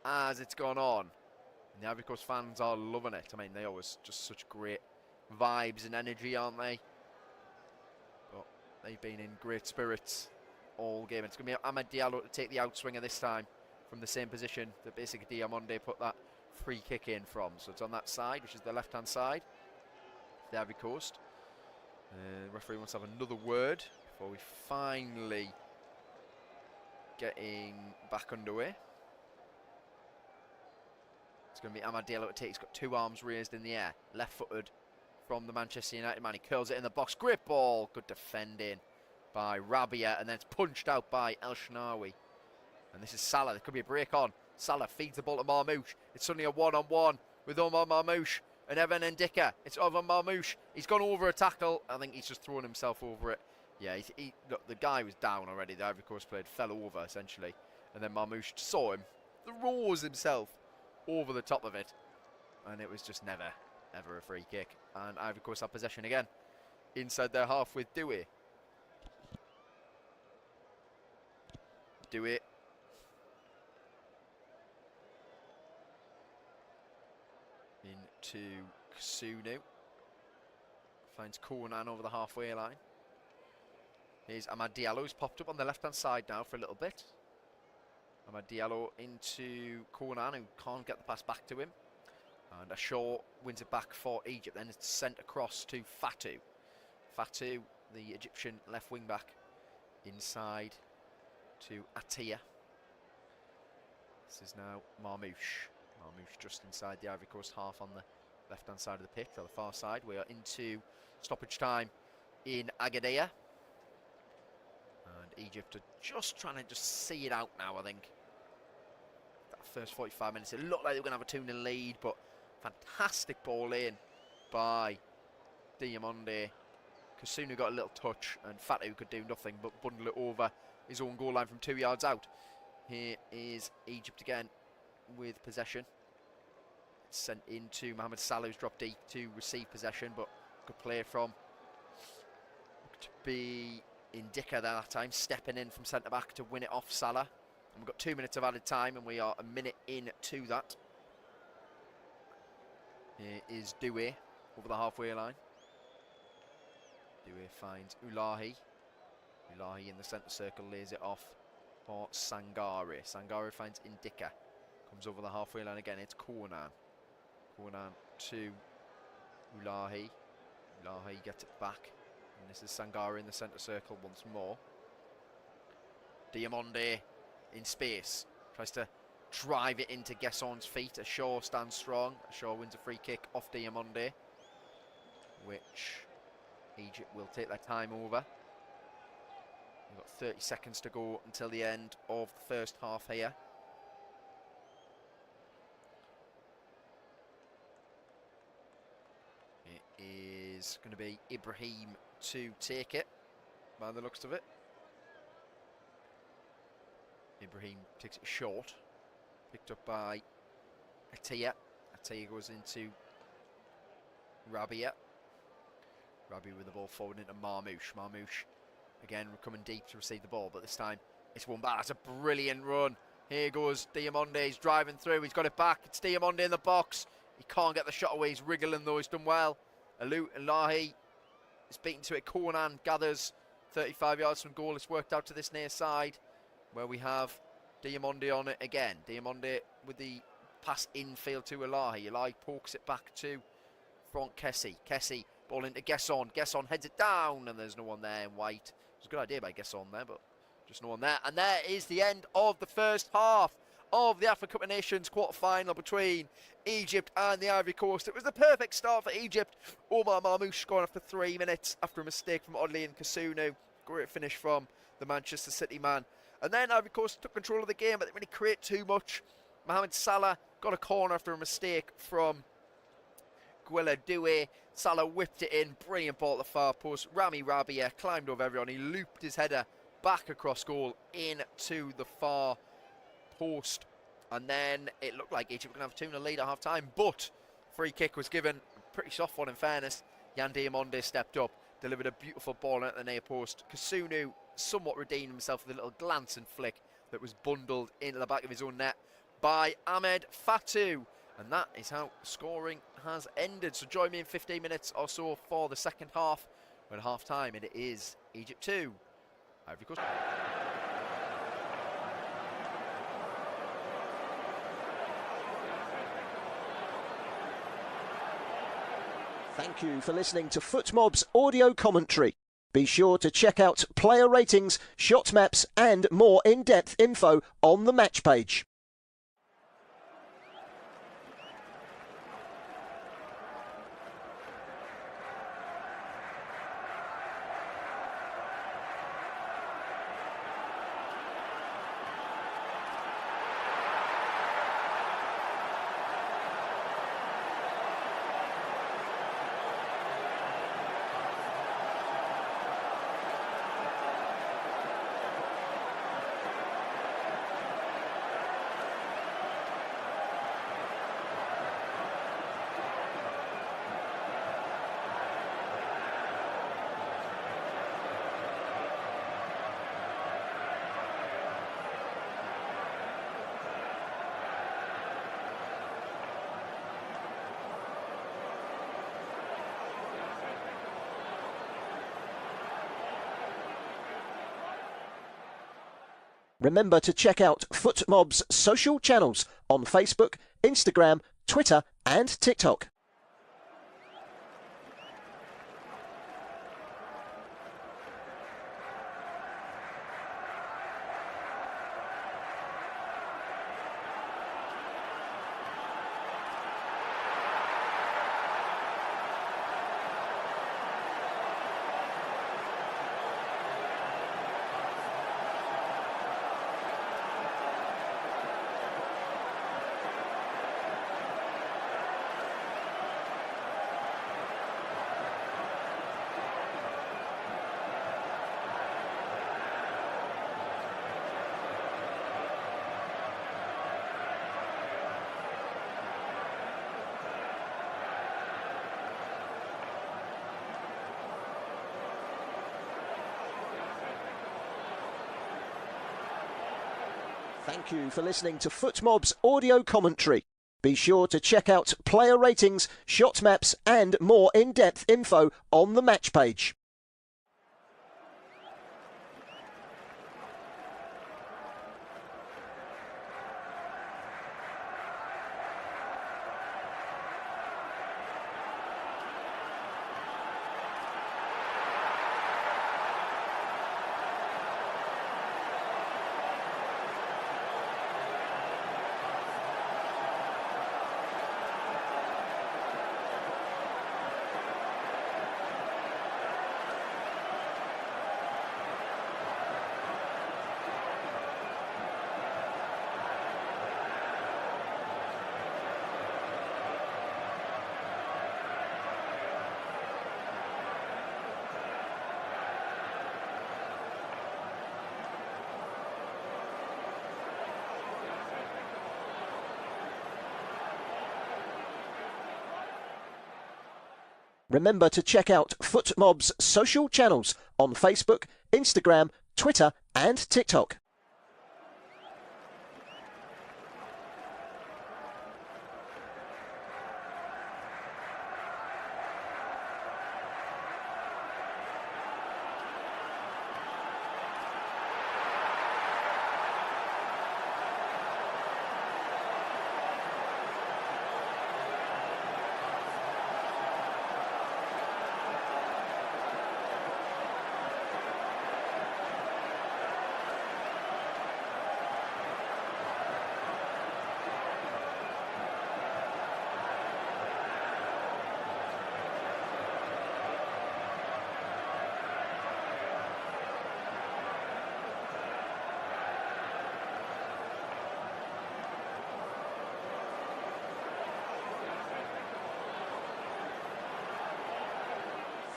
as it's gone on. And the Ivory Coast fans are loving it. I mean, they always just such great vibes and energy, aren't they? But they've been in great spirits all game. It's going to be Ahmed Diallo to take the outswinger this time from the same position that basically Diamonde put that free kick in from. So it's on that side, which is the left-hand side, the Ivory Coast. The referee wants to have another word before we finally getting back underway. It's going to be Ahmad Diallo to take. He's got two arms raised in the air, left-footed from the Manchester United man. He curls it in the box. Great ball. Good defending by Rabia, and then it's punched out by El Shnawi. And this is Salah. There could be a break on. Salah feeds the ball to Marmoush. It's suddenly a one-on-one with Omar Marmoush and Evan Ndika. It's over Marmoush. He's gone over a tackle. I think he's just thrown himself over it. Yeah, look, the guy was down already. The Ivory Coast player fell over, essentially. And then Marmoush saw him, throws himself over the top of it. And it was just never, ever a free kick. And Ivory Coast have possession again inside their half with Doué. Doué. Into Kasunu. Finds Konan over the halfway line. Here's Amad Diallo, who's popped up on the left-hand side now for a little bit. Amad Diallo into Konan, who can't get the pass back to him. And Ashaw wins it back for Egypt. Then it's sent across to Fatu. Fatu, the Egyptian left wing-back, inside to Atiyah. This is now Marmoush. Marmoush just inside the Ivory Coast half on the left-hand side of the pitch, or the far side. We are into stoppage time in Agadir. And Egypt are just trying to just see it out now, I think. That first 45 minutes, it looked like they were going to have a 2-0 lead, but fantastic ball in by Diamonde. Kasunu got a little touch, and Fatu could do nothing but bundle it over his own goal line from 2 yards out. Here is Egypt again with possession. It's sent into Mohamed Salah, who's dropped deep to receive possession, but good play from to be Ndika that time, stepping in from centre-back to win it off Salah. And we've got 2 minutes of added time, and we are a minute into that. Here is Doué over the halfway line. Doué finds Ulahi. Ulahi in the centre circle lays it off for Sangare. Sangare finds Ndika. Comes over the halfway line again. It's Konan. Konan to Ulahi. Ulahi gets it back. And this is Sangare in the centre circle once more. Diamonde in space. Tries to drive it into Gesson's feet. Ashaw stands strong. Ashaw wins a free kick off Diamonde, which Egypt will take their time over. We've got 30 seconds to go until the end of the first half here. It is going to be Ibrahim to take it, by the looks of it. Ibrahim takes it short. Picked up by Atiyah. Atiyah goes into Rabia. Rabi with the ball forward into Marmoush. Marmoush again coming deep to receive the ball, but this time it's won back. That's a brilliant run. Here goes Diamonde. He's driving through. He's got it back. It's Diamonde in the box. He can't get the shot away. He's wriggling though. He's done well. Lahi is beaten to it. Konan gathers 35 yards from goal. It's worked out to this near side where we have Diamonde on it again. Diamonde with the pass infield to Elahi. Elahi pokes it back to Franck Kessie. Kessie ball into Gesson. Gesson heads it down and there's no one there in white. It was a good idea by Gesson there, but just no one there. And there is the end of the first half of the African Cup of Nations quarter-final between Egypt and the Ivory Coast. It was the perfect start for Egypt. Omar Marmoush scoring after 3 minutes after a mistake from Odley and Kasunu. Great finish from the Manchester City man. And then Ivory Coast took control of the game, but they didn't really create too much. Mohamed Salah got a corner after a mistake from Gwilla Doué. Salah whipped it in. Brilliant ball at the far post. Rami Rabia climbed over everyone. He looped his header back across goal into the far post. And then it looked like Egypt were going to have a 2-0 lead at half-time. But free kick was given. A pretty soft one in fairness. Yan Diamonde stepped up. Delivered a beautiful ball at the near post. Kasunu somewhat redeemed himself with a little glance and flick that was bundled into the back of his own net by Ahmed Fatou. And that is how scoring has ended. So join me in 15 minutes or so for the second half. When half-time it is Egypt 2, Ivory Coast. Thank you for listening to FootMob's audio commentary. Be sure to check out player ratings, shot maps and more in-depth info on the match page. Remember to check out FootMob's social channels on Facebook, Instagram, Twitter and TikTok. Thank you for listening to FootMob's audio commentary. Be sure to check out player ratings, shot maps and more in-depth info on the match page. Remember to check out FootMob's social channels on Facebook, Instagram, Twitter and TikTok.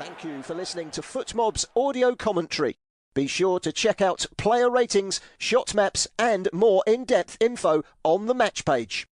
Thank you for listening to FootMob's audio commentary. Be sure to check out player ratings, shot maps and more in-depth info on the match page.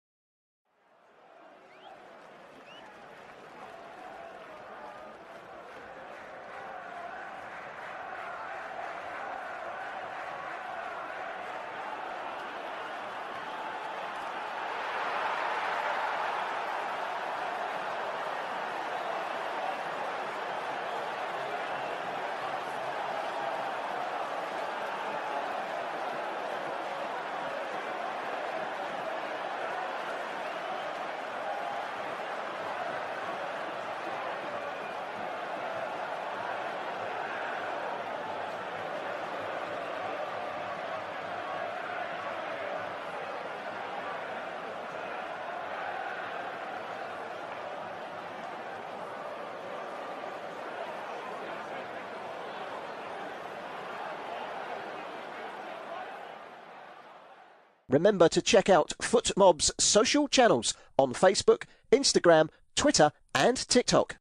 Remember to check out FootMob's social channels on Facebook, Instagram, Twitter and TikTok.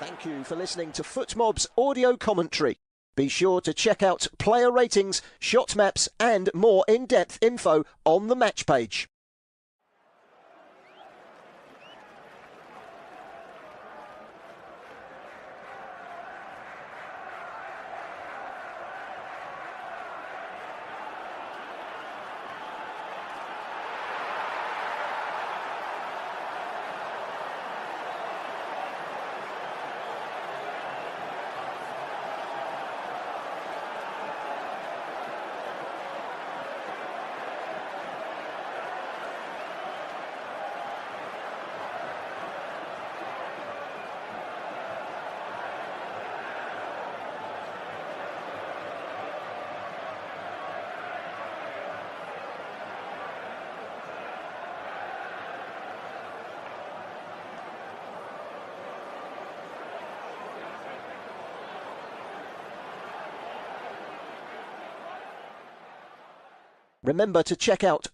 Thank you for listening to FootMob's audio commentary. Be sure to check out player ratings, shot maps and more in-depth info on the match page. Remember to check out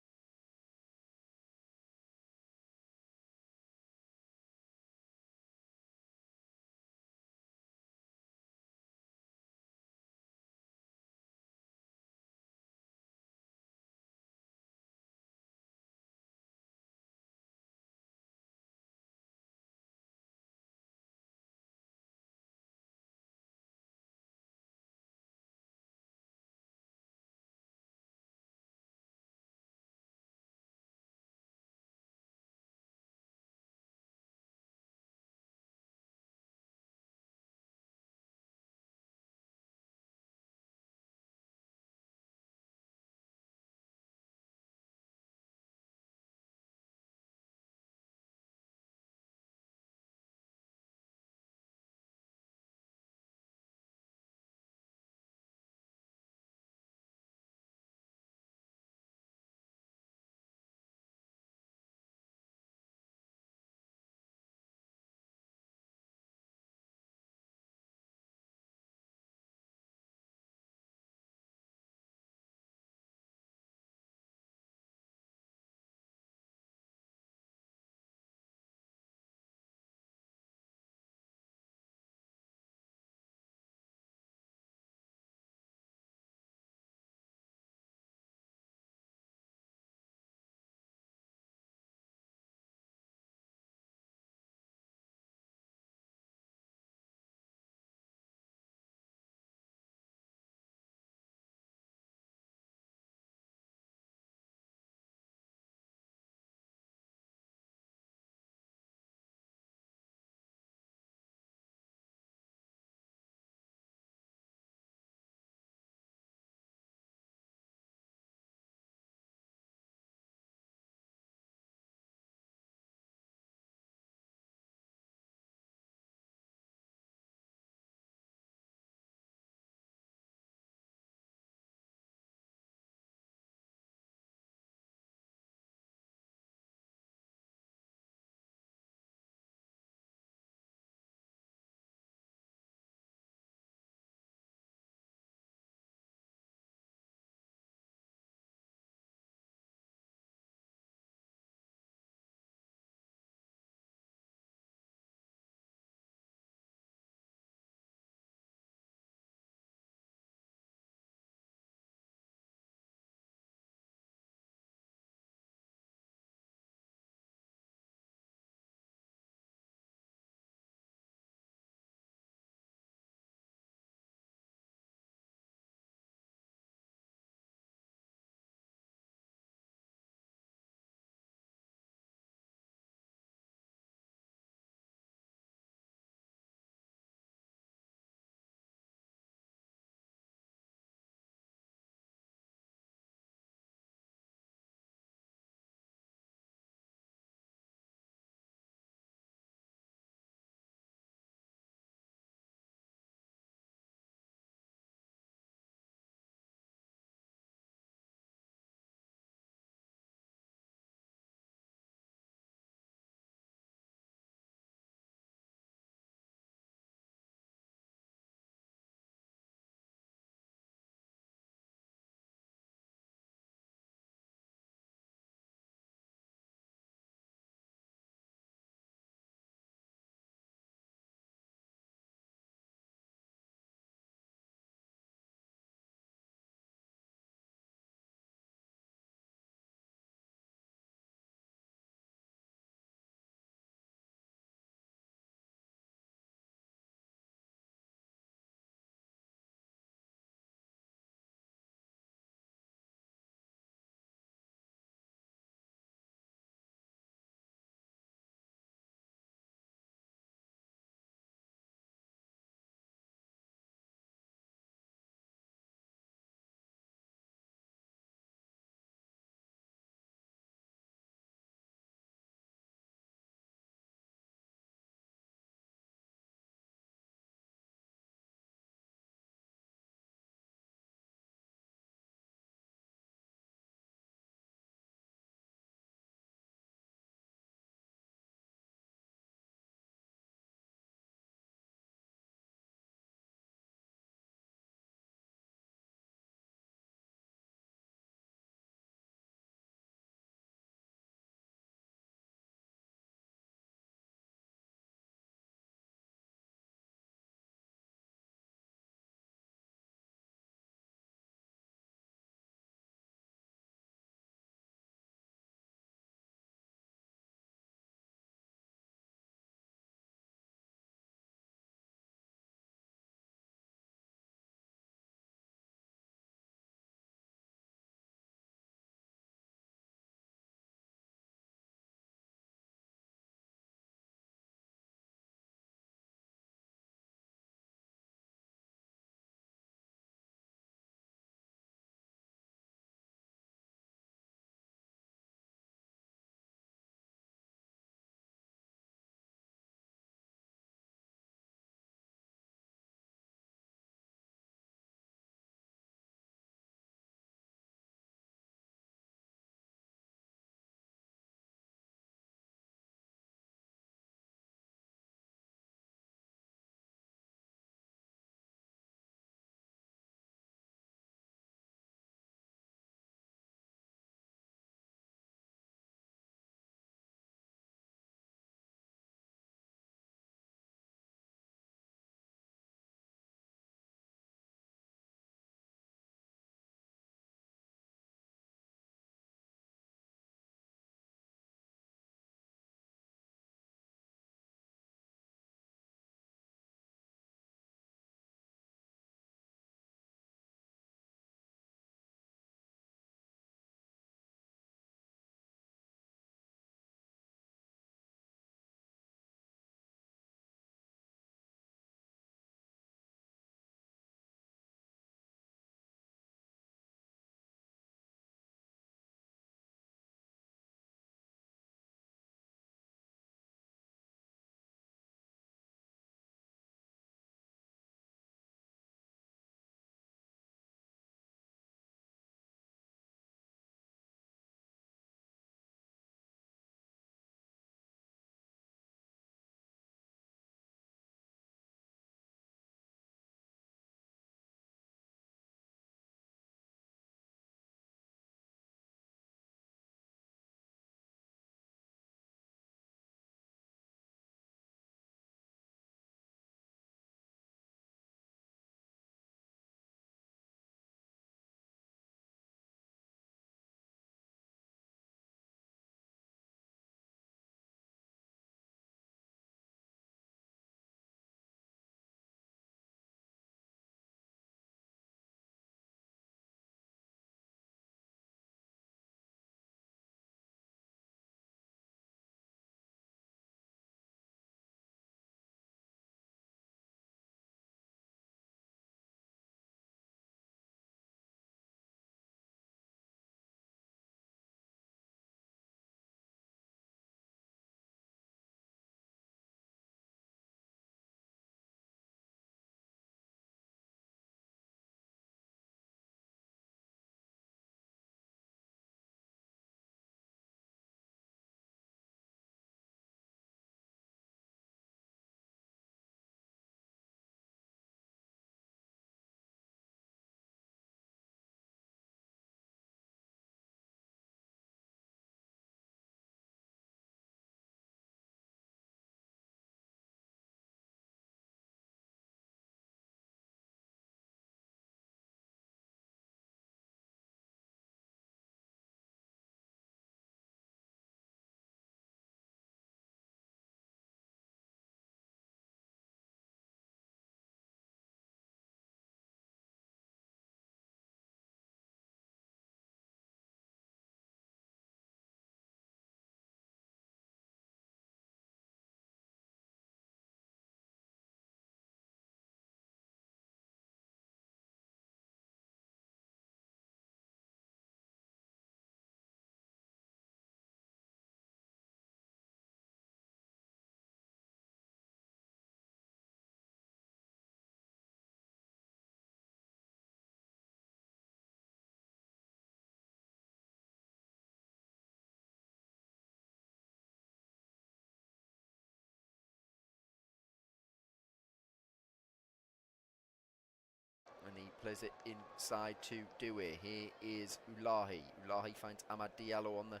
plays it inside to Dewey. Here is Ulahi. Ulahi finds Amad Diallo on the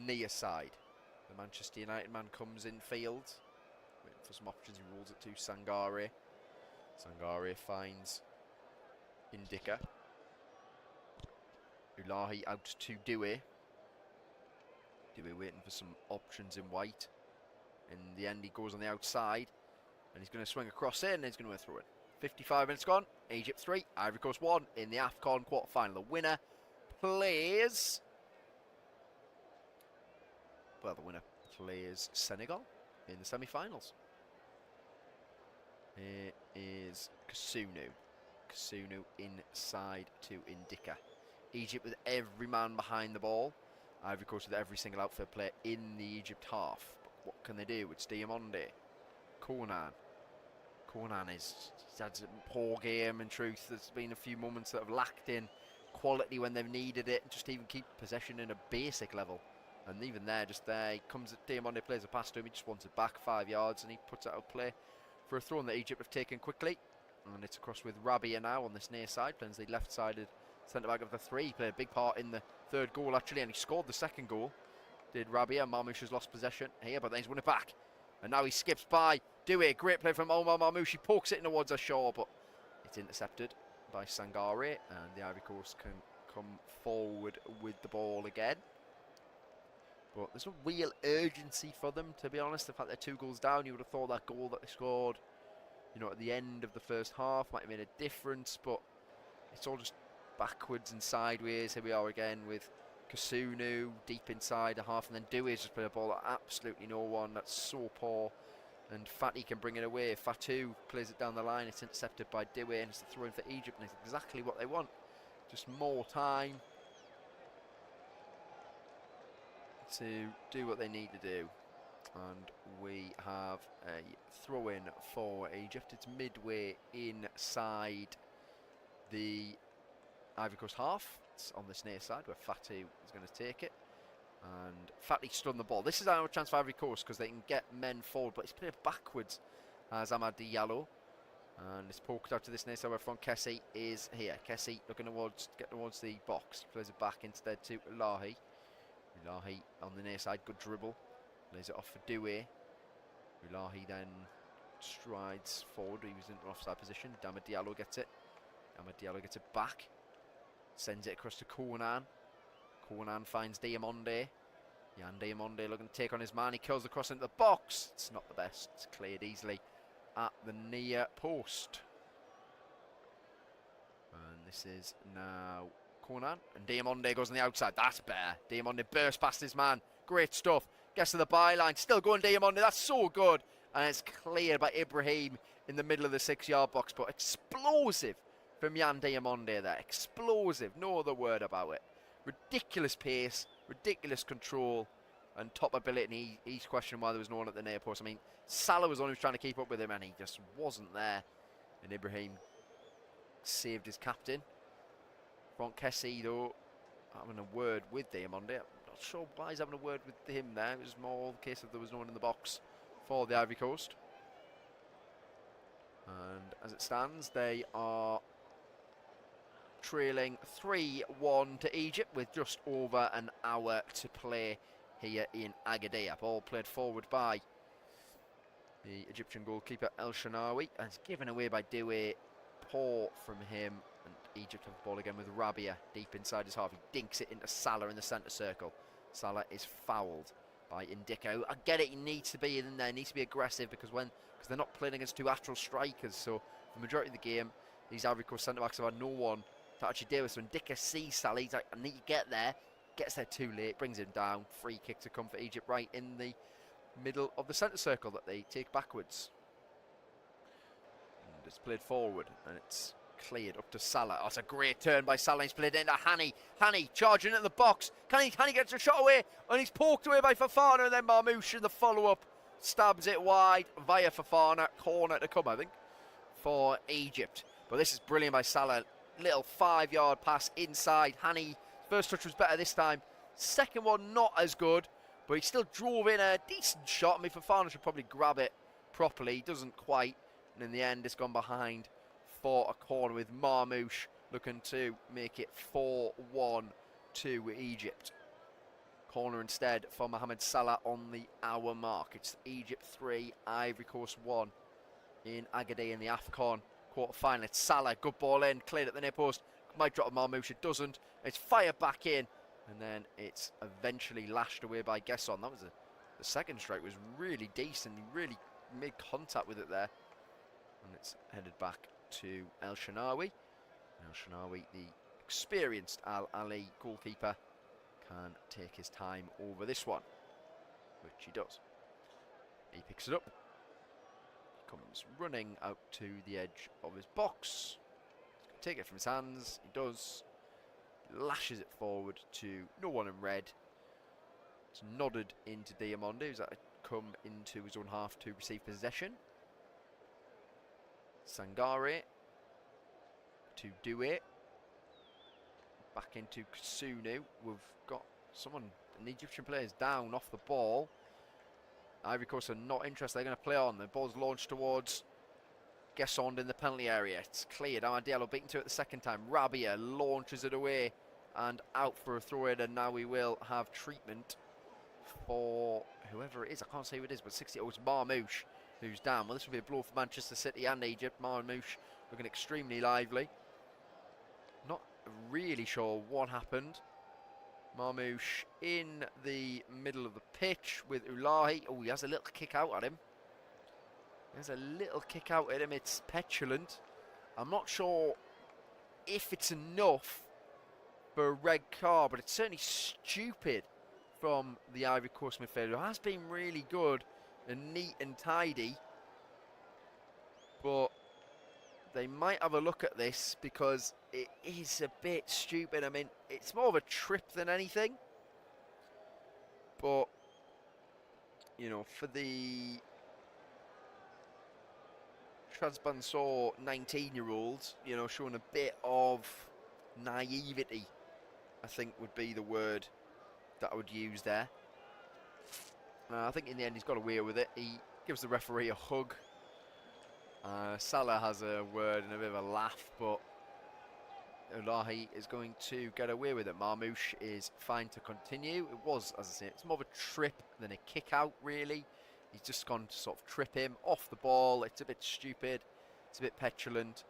near side. The Manchester United man comes in field, waiting for some options. He rolls it to Sangare. Sangare finds Indika. Ulahi out to Dewey. Dewey waiting for some options in white. In the end, he goes on the outside, and he's going to swing across in, and he's going to throw it. 55 minutes gone. Egypt 3, Ivory Coast 1 in the Afcon quarter-final. The winner plays... Well, the winner plays Senegal in the semi-finals. Here is Kasunu. Kasunu inside to Indika. Egypt with every man behind the ball. Ivory Coast with every single outfield player in the Egypt half. But what can they do? It's Diamonde. Konan. Konan he's had a poor game, in truth. There's been a few moments that have lacked in quality when they've needed it. Just even keep possession in a basic level. And even there, just there, he comes at Diamonde, plays a pass to him. He just wants it back 5 yards, and he puts it out of play for a throw that Egypt have taken quickly. And it's across with Rabia now on this near side. Plays the left-sided centre-back of the three. He played a big part in the third goal, actually, and he scored the second goal. Did Rabia. Marmoush has lost possession here, but then he's won it back. And now he skips by Dewey. Great play from Omar Marmoush. He pokes it in towards Ashore, but it's intercepted by Sangare. And the Ivory Coast can come forward with the ball again. But there's no real urgency for them, to be honest. The fact they're 2 goals down, you would have thought that goal that they scored, you know, at the end of the first half might have made a difference, but it's all just backwards and sideways. Here we are again with Kasunu deep inside the half, and then Dewey's just played a ball at absolutely no one. That's so poor, and Fatty can bring it away. Fatou plays it down the line. It's intercepted by Dewey, and it's a throw-in for Egypt, and it's exactly what they want. Just more time to do what they need to do. And we have a throw-in for Egypt. It's midway inside the Ivory Coast half. It's on this near side where Fatou is going to take it. And Fatty stood on the ball. This is our chance for Ivory Coast because they can get men forward, but he's played backwards as Amad Diallo. And it's poked out to this near side where front Kessie is here. Kessie looking towards, get towards the box. Plays it back instead to Ulahi. Ulahi on the near side, good dribble. Lays it off for Dewey. Ulahi then strides forward. He was in an offside position. Amad Diallo gets it. Amad Diallo gets it back. Sends it across to Konan. Konan finds Diamonde. Yan Diamonde looking to take on his man. He curls across into the box. It's not the best. It's cleared easily at the near post. And this is now Konan. And Diamonde goes on the outside. That's better. Diamonde bursts past his man. Great stuff. Gets to the byline. Still going Diamonde. That's so good. And it's cleared by Ibrahim in the middle of the 6-yard box. But explosive from Yan Diamonde there. Explosive. No other word about it. Ridiculous pace. Ridiculous control. And top ability. And he's questioning why there was no one at the near post. I mean, Salah was the one who was trying to keep up with him, and he just wasn't there. And Ibrahim saved his captain. Front Kessie, though, having a word with Diamonde. I'm not sure why he's having a word with him there. It was more the case of there was no one in the box for the Ivory Coast. And as it stands, they are trailing 3-1 to Egypt with just over an hour to play here in Agadir. Ball played forward by the Egyptian goalkeeper El Shanawi, and it's given away by Dewey. Poor from him. And Egypt have the ball again with Rabia deep inside his half. He dinks it into Salah in the centre circle. Salah is fouled by Indika. I get it, he needs to be in there, he needs to be aggressive because they're not playing against 2 actual strikers. So for the majority of the game, these Ivory Coast centre backs have had no one to actually deal with. So Indika sees Salah, he's like, I need to get there. Gets there too late, brings him down. Free kick to come for Egypt right in the middle of the centre circle that they take backwards. And it's played forward, and it's cleared up to Salah. Oh, it's a great turn by Salah. He's played into Hani. Hani charging in the box. Hani gets a shot away, and he's poked away by Fofana, and then Marmoush in the follow-up stabs it wide via Fofana. Corner to come, I think, for Egypt. But this is brilliant by Salah. Little 5-yard pass inside. Hani, first touch was better this time. Second one, not as good, but he still drove in a decent shot. I mean, Fofana should probably grab it properly. He doesn't quite. And in the end, it's gone behind for a corner with Marmoush looking to make it 4-1 to Egypt. Corner instead for Mohamed Salah on the hour mark. It's Egypt 3, Ivory Coast 1 in Agadir in the Afcon quarter-final. It's Salah, good ball in, cleared at the near post. Might drop Marmoush, it doesn't. It's fired back in, and then it's eventually lashed away by Gesson. That was the second strike was really decent. He really made contact with it there. And it's headed back to El Shanawi. El Shanawi, the experienced Al Ali goalkeeper, can take his time over this one, which he does. He picks it up. He comes running out to the edge of his box. Take it from his hands. He does. Lashes it forward to no one in red. It's nodded into Diamonde, who's come into his own half to receive possession. Sangare to Doué. Back into Kusunu. We've got someone, an Egyptian player's down off the ball. Ivory Coast are not interested. They're going to play on. The ball's launched towards Gesson in the penalty area. It's cleared. Amad Diallo beaten to it the second time. Rabia launches it away and out for a throw-in, and now we will have treatment for whoever it is. I can't say who it is, but 60. Oh, it's Marmoush who's down. Well, this will be a blow for Manchester City and Egypt. Marmoush looking extremely lively. Not really sure what happened. Marmoush in the middle of the pitch with Ulahi. Oh, he has a little kick out at him. There's a little kick out at him. It's petulant. I'm not sure if it's enough for a red card, but it's certainly stupid from the Ivory Coast midfielder. It has been really good and neat and tidy, but they might have a look at this because it is a bit stupid. I mean, it's more of a trip than anything, but you know, for the Trabzonspor 19-year-olds, you know, showing a bit of naivety, I think would be the word that I would use there. I think in the end he's got away with it. He gives the referee a hug. Salah has a word and a bit of a laugh, but Ulahi is going to get away with it. Marmoush is fine to continue. It was, as I say, it's more of a trip than a kick out, really. He's just gone to sort of trip him off the ball. It's a bit stupid. It's a bit petulant.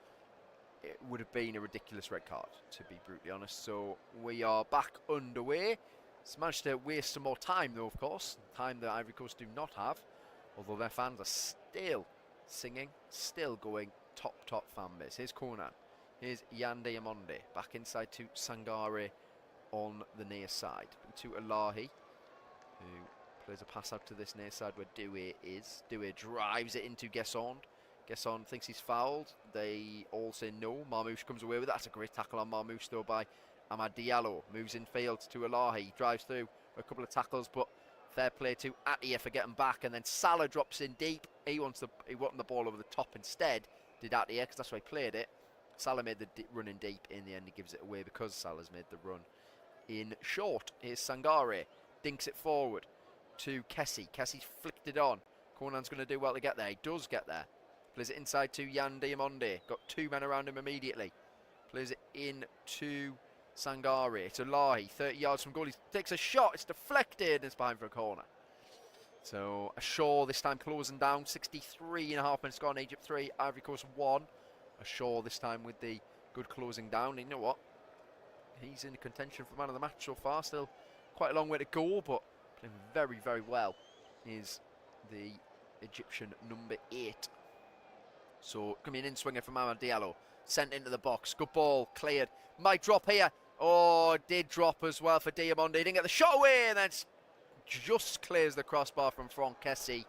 It would have been a ridiculous red card, to be brutally honest. So we are back underway. It's managed to waste some more time, though, of course. Time that Ivory Coast do not have. Although their fans are still singing, still going. Top fan base. Here's Konan. Here's Yande Amonde. Back inside to Sangare on the near side. To Ulahi, who plays a pass out to this near side where Doué is. Doué drives it into Gesson. Gesson thinks he's fouled. They all say no. Marmoush comes away with that. That's a great tackle on Marmoush, though, by Amad Diallo. Moves in field to Ulahi. Drives through a couple of tackles, but fair play to Atia for getting back. And then Salah drops in deep. He wanted the ball over the top instead. Did Atia, because that's why he played it. Salah made the run in deep. In the end, he gives it away because Salah's made the run in short. Here's Sangare. Dinks it forward to Kessie. Kessie's flicked it on. Conan's going to do well to get there. He does get there. Plays it inside to Yan Diamonde. Got two men around him immediately. Plays it in to Sangare. It's Ulahi, 30 yards from goal. He takes a shot. It's deflected. It's behind for a corner. So Ashore this time closing down. 63.5 minutes gone. Egypt 3, Ivory Coast 1. Ashore this time with the good closing down. And you know what? He's in contention for man of the match so far. Still quite a long way to go, but playing very, very well is the Egyptian number 8. So coming in swinger from Amad Diallo. Sent into the box. Good ball. Cleared. Might drop here. Oh, it did drop as well for Diamonde. He didn't get the shot away, and then just clears the crossbar from Franck Kessie.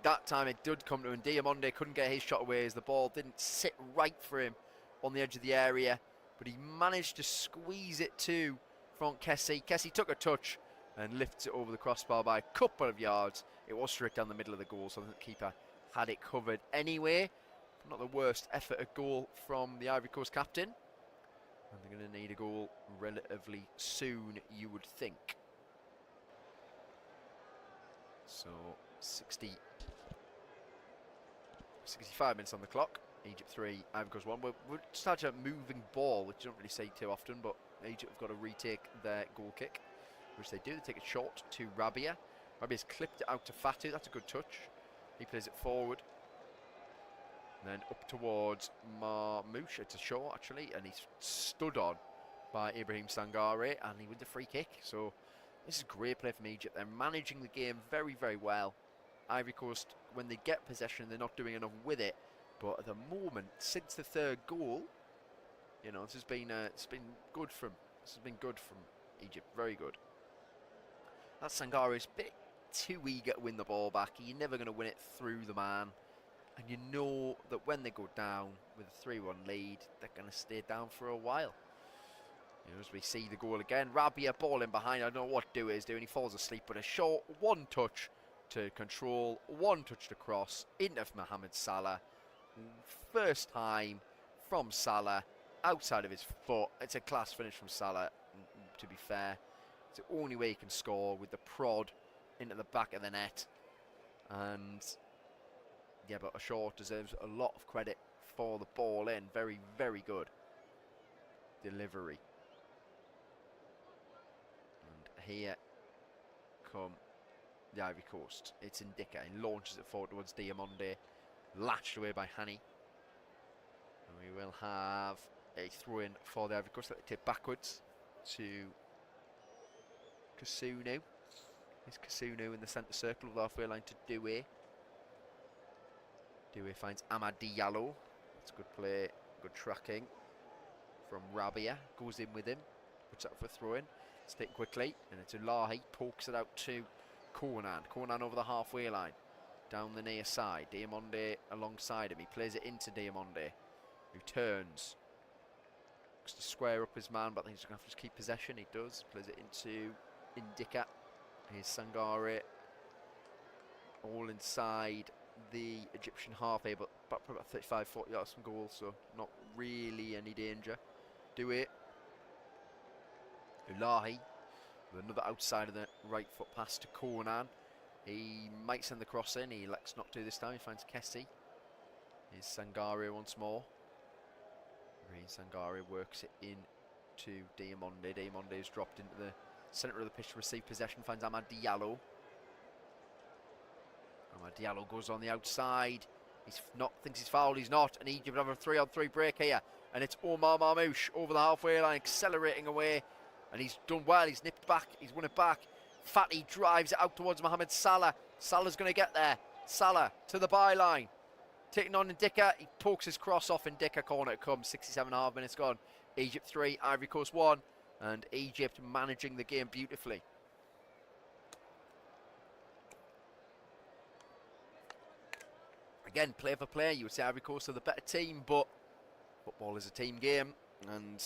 That time it did come to him. Diamonde couldn't get his shot away as the ball didn't sit right for him on the edge of the area. But he managed to squeeze it to Franck Kessie. Kessie took a touch and lifts it over the crossbar by a couple of yards. It was straight down the middle of the goal, so I think the keeper had it covered anyway. Not the worst effort at goal from the Ivory Coast captain. And they're going to need a goal relatively soon, you would think. So 65 minutes on the clock. Egypt 3, Ivory Coast 1. We're such a moving ball, which you don't really see too often, but Egypt have got to retake their goal kick, which they do. They take it short to Rabia. Rabia's clipped it out to Fatu. That's a good touch. He plays it forward. And then up towards Marmouche. It's a short, actually, and he's stood on by Ibrahim Sangare, and he wins the free kick. So this is great play from Egypt. They're managing the game very, very well. Ivory Coast, when they get possession, they're not doing enough with it. But at the moment, since the third goal, you know, it's been good from Egypt. Very good. That Sangare is a bit too eager to win the ball back. You're never going to win it through the man. And you know that when they go down with a 3-1 lead, they're going to stay down for a while. You know, as we see the goal again, Rabia ball in behind. I don't know what Dewey is doing. He falls asleep, but a short one touch to control, one touch to cross into Mohamed Salah. First time from Salah outside of his foot. It's a class finish from Salah, to be fair. It's the only way he can score, with the prod into the back of the net. And yeah, but Ashore deserves a lot of credit for the ball in. Very, very good delivery. And here come the Ivory Coast. It's Ndika. He launches it forward towards Diamonde. Latched away by Hani. And we will have a throw-in for the Ivory Coast. That they tip backwards to Kasunu. It's Kasunu in the centre circle of the halfway line to Dewey. Dewey finds Amad Diallo. That's a good play, good tracking from Rabia. Goes in with him, puts up for a throw-in. It's taken quickly, and it's Ulahi. Pokes it out to Konan. Konan over the halfway line, down the near side. Diamonde alongside him. He plays it into Diamonde, who turns. Looks to square up his man, but I think he's going to have to just keep possession. He does. Plays it into Ndika. Here's Sangare. All inside the Egyptian half, but probably about 35-40 yards from goal, so not really any danger. Do it. Ulahi with another outside of the right foot pass to Konan. He might send the cross in. He elects not to this time. He finds Kessie. Here's Sangare once more. Sangare works it in to Diamonde. Diamonde is dropped into the centre of the pitch to receive possession. Finds Amad Diallo. Diallo goes on the outside. He's not, thinks he's fouled. He's not. And Egypt have a 3-on-3 break here. And it's Omar Marmouche over the halfway line, accelerating away. And he's done well. He's nipped back. He's won it back. Fatty drives it out towards Mohamed Salah. Salah's going to get there. Salah to the byline. Taking on Ndika. He pokes his cross off. Ndika, corner it comes. 67.5 minutes gone. Egypt 3, Ivory Coast 1. And Egypt managing the game beautifully. Again, player for player, you would say Ivory Coast are the better team, but football is a team game, and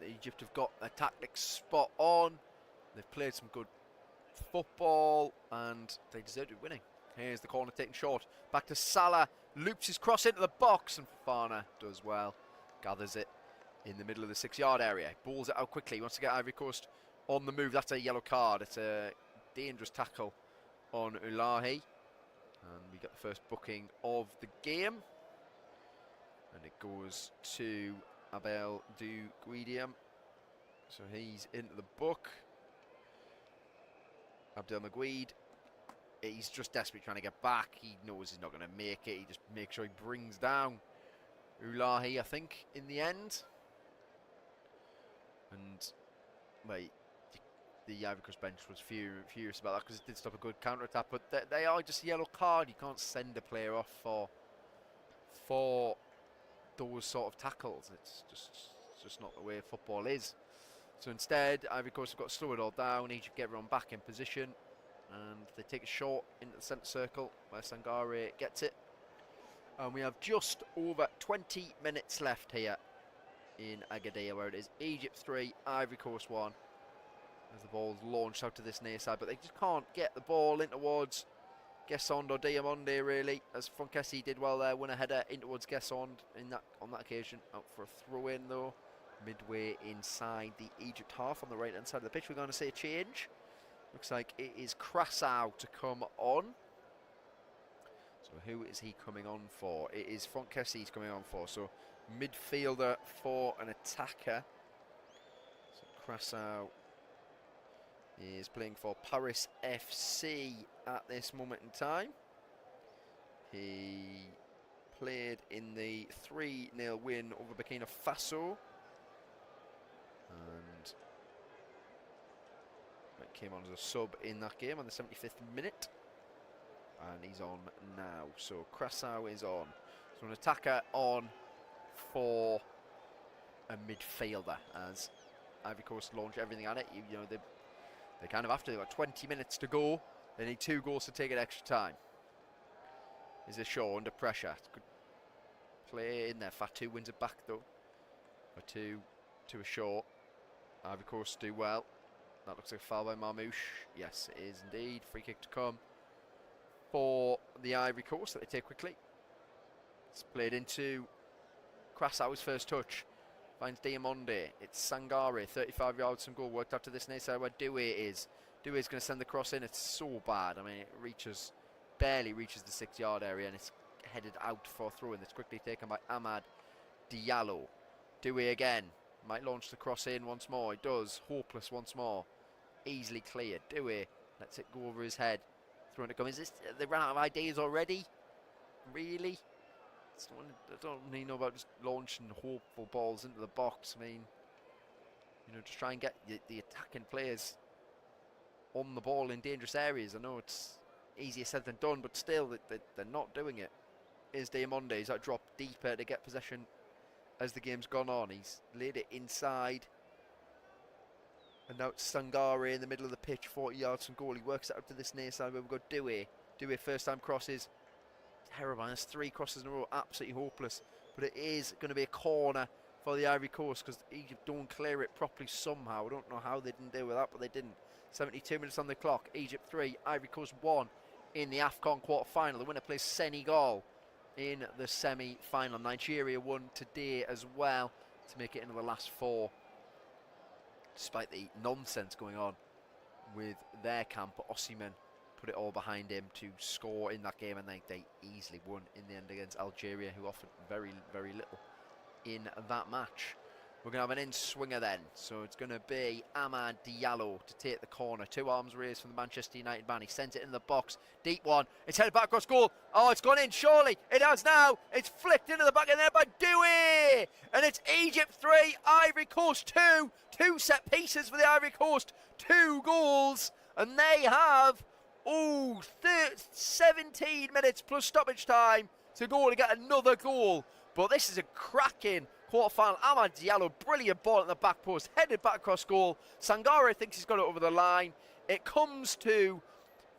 Egypt have got their tactics spot on. They've played some good football, and they deserve to be winning. Here's the corner taken short. Back to Salah, loops his cross into the box, and Fofana does well. Gathers it in the middle of the 6-yard area. Balls it out quickly. He wants to get Ivory Coast on the move. That's a yellow card. It's a dangerous tackle on Ulahi. And we got the first booking of the game. And it goes to Abel Du Guidiam. So he's into the book. Abdel Maguid. He's just desperately trying to get back. He knows he's not going to make it. He just makes sure he brings down Ulahi, I think, in the end. And, wait. The Ivory Coast bench was furious about that because it did stop a good counter-attack, but they are just a yellow card. You can't send a player off for those sort of tackles. It's just not the way football is. So instead, Ivory Coast have got to slow it all down. Egypt get everyone back in position, and they take a shot into the centre circle where Sangare gets it. And we have just over 20 minutes left here in Agadir, where it is Egypt 3, Ivory Coast 1. As the ball's launched out to this near side, but they just can't get the ball in towards Guessond or Diamonde, really. As Fonkesi did well there, won a header in towards Guessond on that occasion. Out for a throw-in though, midway inside the Egypt half on the right-hand side of the pitch. We're going to see a change. Looks like it is Krasow to come on. So So who is he coming on for? It is Franck Kessie he's coming on for. So midfielder for an attacker. So Curaçao is playing for Paris FC at this moment in time. He played in the 3-0 win over Burkina Faso. And came on as a sub in that game on the 75th minute. And he's on now. So Curaçao is on. So an attacker on for a midfielder as Ivory Coast launch everything at it. You know, they kind of have to. They've got 20 minutes to go. They need 2 goals to take it extra time. Is a Shaw under pressure. It's good play in there. Fatou wins it back though. Fatou to a Shaw. Ivory Coast do well. That looks like a foul by Marmouche. Yes, it is indeed. Free kick to come for the Ivory Coast that they take quickly. It's played into Curaçao's first touch. Finds Diamonde. It's Sangare, 35 yards from goal. Worked out to this near side where Doué is. Doué's going to send the cross in. It's so bad. I mean, it barely reaches the 6-yard area, and it's headed out for a throw-in. It's quickly taken by Amad Diallo. Doué again. Might launch the cross in once more. He does. Hopeless once more. Easily cleared. Doué lets it go over his head. Throwing it come. Is this? They ran out of ideas already? Really? I don't really know about just launching hopeful balls into the box. I mean, you know, just try and get the attacking players on the ball in dangerous areas. I know it's easier said than done, but still, they're not doing it. Here's Diamonde. He's like dropped deeper to get possession as the game's gone on. He's laid it inside. And now it's Sangare in the middle of the pitch, 40 yards from goal. He works it out to this near side where we've got Doué. Doué first time crosses. Terrible. That's 3 crosses in a row. Absolutely hopeless. But it is going to be a corner for the Ivory Coast because Egypt don't clear it properly somehow. I don't know how they didn't deal with that, but they didn't. 72 minutes on the clock. Egypt 3, Ivory Coast 1 in the Afcon quarter-final. The winner plays Senegal in the semi-final. Nigeria won today as well to make it into the last 4. Despite the nonsense going on with their camp, Osimhen put it all behind him to score in that game, and they easily won in the end against Algeria, who offered very, very little in that match. We're going to have an in-swinger then, so it's going to be Amad Diallo to take the corner. 2 arms raised from the Manchester United man. He sends it in the box. Deep one. It's headed back across goal. Oh, it's gone in, surely. It has now. It's flicked into the back of the net by Doué. And it's Egypt 3, Ivory Coast 2. 2 set pieces for the Ivory Coast. 2 goals. And they have, 17 minutes plus stoppage time to go to get another goal. But this is a cracking quarter-final. Amad Diallo, brilliant ball at the back post, headed back across goal. Sangare thinks he's got it over the line. It comes to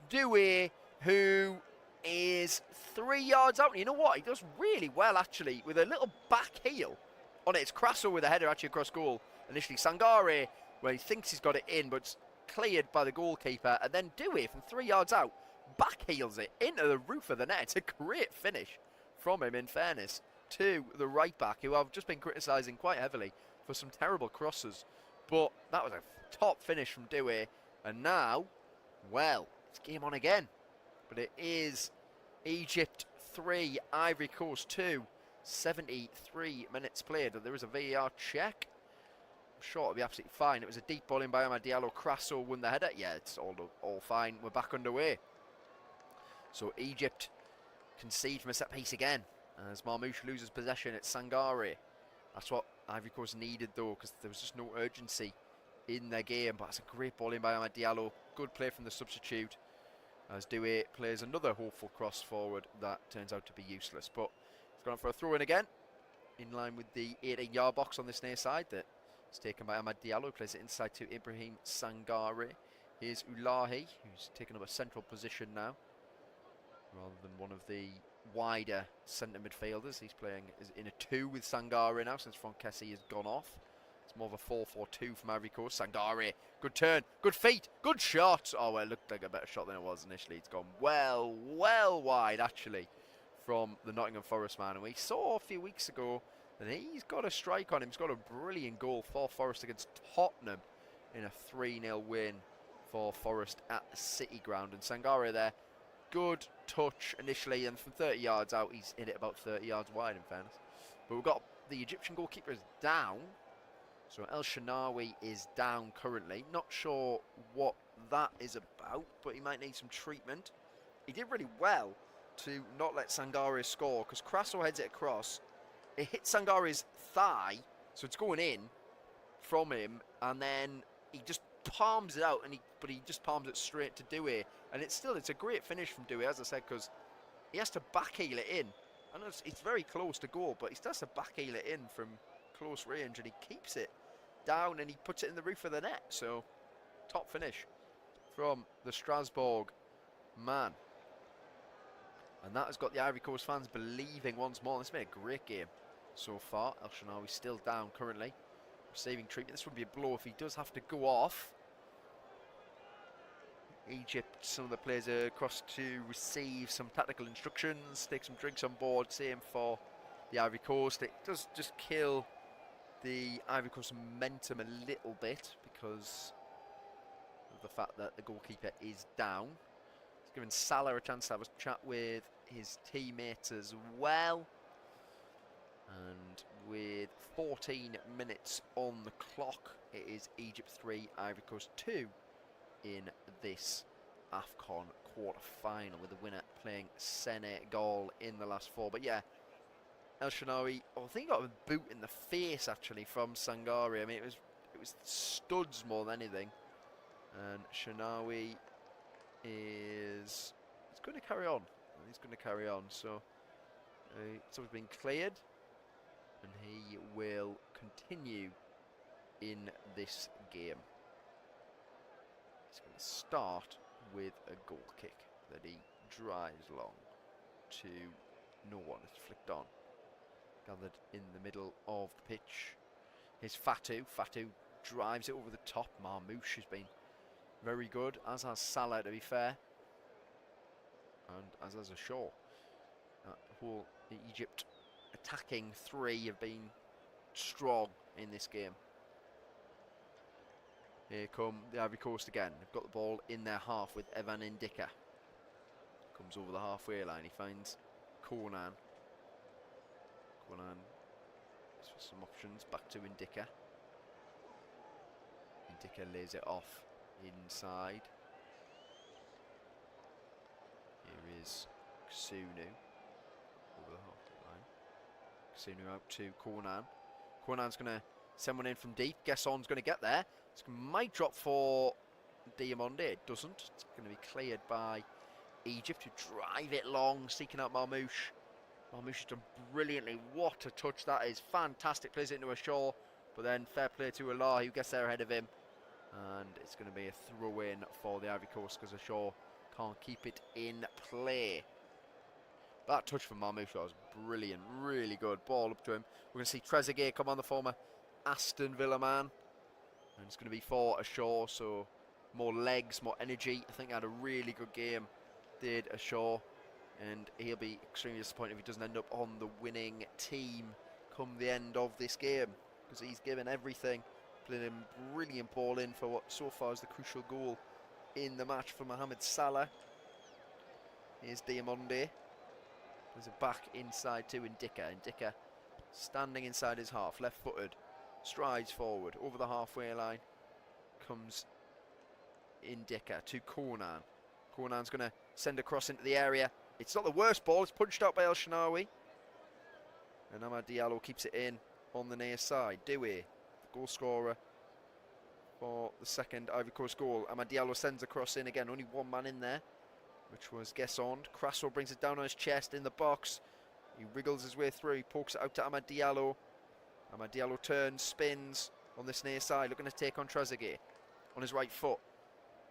Doué, who is 3 yards out. And you know what? He does really well, actually, with a little back heel on it. It's Curaçao with a header actually across goal. Initially, Sangare, where he thinks he's got it in, but it's cleared by the goalkeeper. And then Doué, from 3 yards out, back heels it into the roof of the net. It's a great finish from him, in fairness, to the right back, who I've just been criticising quite heavily for some terrible crosses. But that was a top finish from Doué. And now, well, it's game on again. But it is Egypt 3, Ivory Coast 2. 73 minutes played. There is a VAR check. I'm sure it'll be absolutely fine. It was a deep ball in by Amad Diallo. Curaçao won the header. Yeah, it's all fine. We're back underway. So Egypt concede from a set piece again, as Marmouche loses possession. It's Sangare. That's what Ivory Coast needed, though, because there was just no urgency in their game. But it's a great ball in by Amad Diallo. Good play from the substitute, as Doué plays another hopeful cross forward that turns out to be useless. But it's gone for a throw-in again, in line with the 18-yard box on this near side. That it's taken by Amad Diallo. Plays it inside to Ibrahim Sangare. Here's Ulahi, who's taken up a central position now, rather than one of the wider centre midfielders. He's playing in a 2 with Sangare now, since Franck Kessie has gone off. It's more of a 4-4-2 from Ivory Coast. Sangare, good turn, good feet, good shot. Oh, well, it looked like a better shot than it was initially. It's gone well wide, actually, from the Nottingham Forest man. And we saw a few weeks ago that he's got a strike on him. He's got a brilliant goal for Forest against Tottenham in a 3-0 win for Forest at the City Ground. And Sangare there good touch initially, and from 30 yards out, he's hit it about 30 yards wide, in fairness. But we've got the Egyptian goalkeeper is down. So El Shanawi is down currently. Not sure what that is about, but he might need some treatment. He did really well to not let Sangare score, because Crasso heads it across. It hits Sangare's thigh, so it's going in from him, and then he just palms it out, but he just palms it straight to Doué. And it's a great finish from Doué, as I said, because he has to backheel it in. I know it's very close to goal, but he has to backheel it in from close range, and he keeps it down and he puts it in the roof of the net. So top finish from the Strasbourg man, and that has got the Ivory Coast fans believing once more. This has been a great game so far. El Shanawi still down currently, receiving treatment. This would be a blow if he does have to go off. Egypt, some of the players are across to receive some tactical instructions, take some drinks on board. Same for the Ivory Coast. It does just kill the Ivory Coast momentum a little bit because of the fact that the goalkeeper is down. It's giving Salah a chance to have a chat with his teammates as well. And with 14 minutes on the clock, it is Egypt 3, Ivory Coast 2 in this Afcon quarter-final, with the winner playing Senegal in the last 4. But yeah, El Shanawi, I think he got a boot in the face actually from Sangare. I mean, it was studs more than anything. And Shanawi is going to carry on. He's going to carry on. So it's been cleared, and he will continue in this game. He's going to start with a goal kick that he drives long to no one. It's flicked on. Gathered in the middle of the pitch. Here's Fatou. Fatou drives it over the top. Marmouche has been very good, as has Salah, to be fair. And as has Shaw. That whole Egypt attacking three have been strong in this game. Here come the Ivory Coast again. They've got the ball in their half with Evan Ndika. Comes over the halfway line. He finds Konan. Konan for some options. Back to Ndika. Ndika lays it off inside. Here is Ksunu over the halfway line. Ksunu out to Konan. Konan's going to send one in from deep. Gesson's going to get there. It might drop for Diamonde. It doesn't. It's going to be cleared by Egypt, who drive it long, seeking out Marmouche. Marmouche has done brilliantly. What a touch that is. Fantastic. Plays it into a Shaw, but then fair play to Allah, who gets there ahead of him. And it's going to be a throw-in for the Ivory Coast because Shaw can't keep it in play. That touch from Marmouche was brilliant. Really good. Ball up to him. We're going to see Trezeguet come on, the former Aston Villa man. And it's going to be for Shaw, so more legs, more energy. I think he had a really good game, did Shaw. And he'll be extremely disappointed if he doesn't end up on the winning team come the end of this game, because he's given everything. Playing a brilliant ball in for what so far is the crucial goal in the match for Mohamed Salah. Here's Diamonde. There's a back inside to Ndika. Ndika standing inside his half, left-footed. Strides forward over the halfway line. Comes Ndika to Konan. Konan's going to send across into the area. It's not the worst ball. It's punched out by El Shanawi. And Amad Diallo keeps it in on the near side. Doué, the goal scorer for the second Ivory Coast goal. Amad Diallo sends across in again. Only one man in there, which was Gessond. Crasso brings it down on his chest in the box. He wriggles his way through. He pokes it out to Amad Diallo. Amad Diallo turns, spins on this near side, looking to take on Trezeguet on his right foot.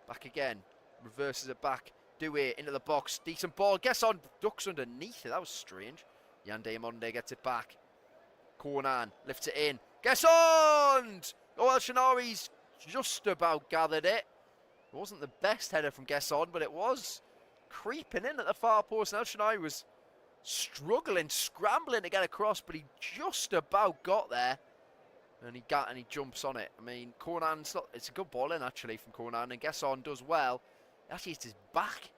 Back again, reverses it back. Doué into the box, decent ball. Gesson ducks underneath it. That was strange. Yan Diamonde gets it back. Konan lifts it in. Gesson! Oh, El Shanawi's just about gathered it. It wasn't the best header from Gesson, but it was creeping in at the far post. And El Shanawi was struggling, scrambling to get across, but he just about got there, and he jumps on it. I mean, it's a good ball in actually from Konan, and Gesson does well. Actually, it's his back,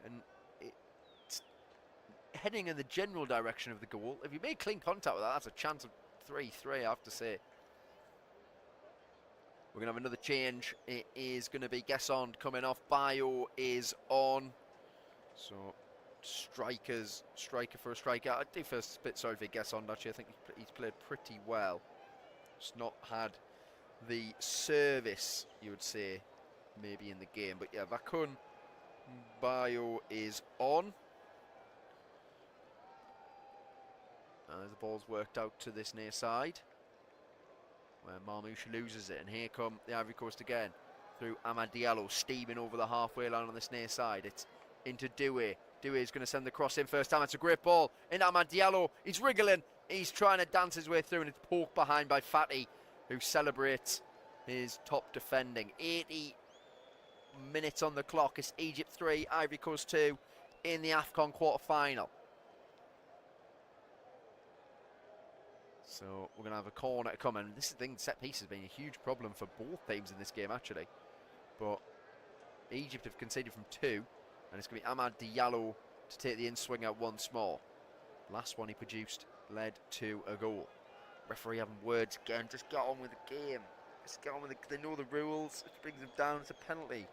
and heading in the general direction of the goal. If you make clean contact with that, that's a chance of 3-3, I have to say. We're going to have another change. It is going to be Gesson coming off. Bayo is on. So, striker for a striker. I do feel a bit sorry for Gesson, actually. I think he's played pretty well. Just not had the service, you would say, maybe in the game. But yeah, Vakun Bayo is on. As the ball's worked out to this near side, where Marmoush loses it. And here come the Ivory Coast again, through Amad Diallo, steaming over the halfway line on this near side. It's into Doué. Doué is going to send the cross in first time. It's a great ball in Amad Diallo. He's wriggling. He's trying to dance his way through, and it's poked behind by Fatty, who celebrates his top defending. 80 minutes on the clock. It's Egypt 3, Ivory Coast 2 in the Afcon quarter-final. So we're going to have a corner to come, and this thing, set piece, has been a huge problem for both teams in this game, actually. But Egypt have conceded from 2, and it's going to be Amad Diallo to take the in-swinger once more. Last one he produced led to a goal. Referee having words again. Just get on with the game. Just get on with it. They know the rules. It brings them down. It's a penalty.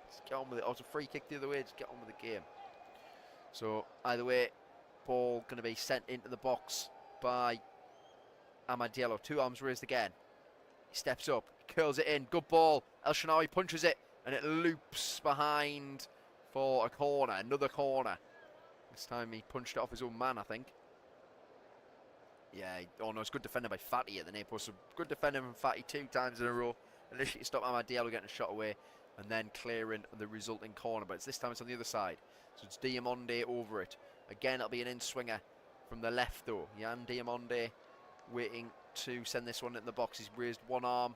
Just get on with it. Oh, it's a free kick the other way. Just get on with the game. So either way, ball going to be sent into the box by Amad Diallo. 2 arms raised again. He steps up, curls it in. Good ball. El Shanawi punches it, and it loops behind for a corner. Another corner. This time he punched it off his own man, I think. Yeah, oh no, it's good defending by Fatty at the near post. So good defending from Fatty 2 times in a row. Initially stop Amad Diallo getting a shot away, and then clearing the resulting corner. But this time it's on the other side. So it's Diamonde over it. Again, it'll be an in-swinger from the left though. Yan Diamonde waiting to send this one in the box. He's raised one arm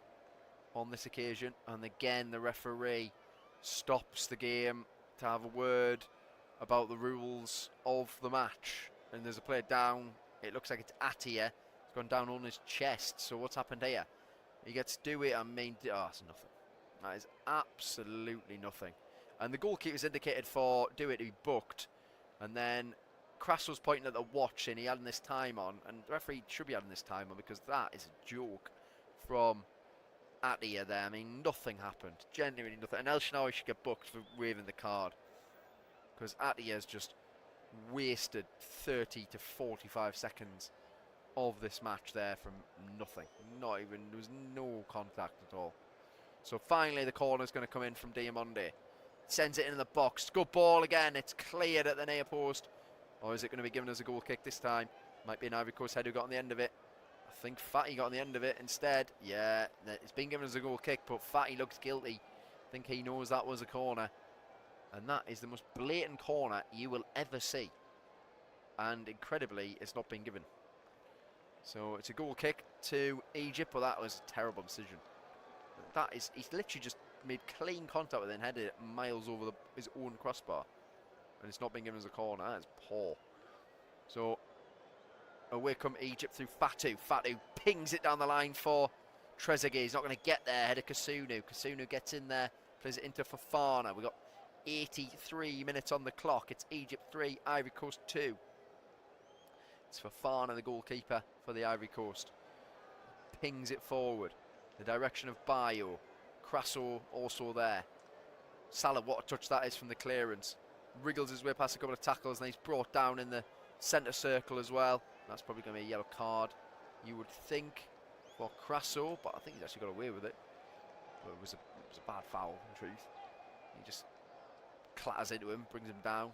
on this occasion, and again the referee stops the game to have a word about the rules of the match. And there's a player down. It looks like it's Atia. It's gone down on his chest. So what's happened here? He gets Doué. I mean, oh, it's nothing. That is absolutely nothing. And the goalkeeper's indicated for Doué to be booked, and then Crassel's pointing at the watch and he had this time on, and the referee should be having this time on, because that is a joke from Atia there. I mean, nothing happened. Genuinely nothing. And El Shanawi should get booked for waving the card, because Atia's just wasted 30 to 45 seconds of this match there from nothing. Not even, there was no contact at all. So finally the corner's going to come in from Diamonde. Sends it in the box. Good ball again. It's cleared at the near post. Or is it going to be given as a goal kick this time? Might be an Ivory Coast head who got on the end of it. I think Fatty got on the end of it instead. Yeah, it's been given as a goal kick, but Fatty looks guilty. I think he knows that was a corner. And that is the most blatant corner you will ever see. And incredibly, it's not been given. So it's a goal kick to Egypt, but that was a terrible decision. That is, he's literally just made clean contact with it and headed it miles over his own crossbar. And it's not been given as a corner. That is poor. So away come Egypt through Fatu. Fatu pings it down the line for Trezeguet. He's not going to get there ahead of Kasunu. Kasunu gets in there, plays it into Fofana. We've got 83 minutes on the clock. It's Egypt 3, Ivory Coast 2. It's Fofana, the goalkeeper for the Ivory Coast. Pings it forward. The direction of Bayo. Crasso also there. Salah, what a touch that is from the clearance. Wriggles his way past a couple of tackles, and he's brought down in the centre circle as well. That's probably going to be a yellow card, you would think, for Crasso, but I think he's actually got away with it. But it was a bad foul, in truth. He just clatters into him, brings him down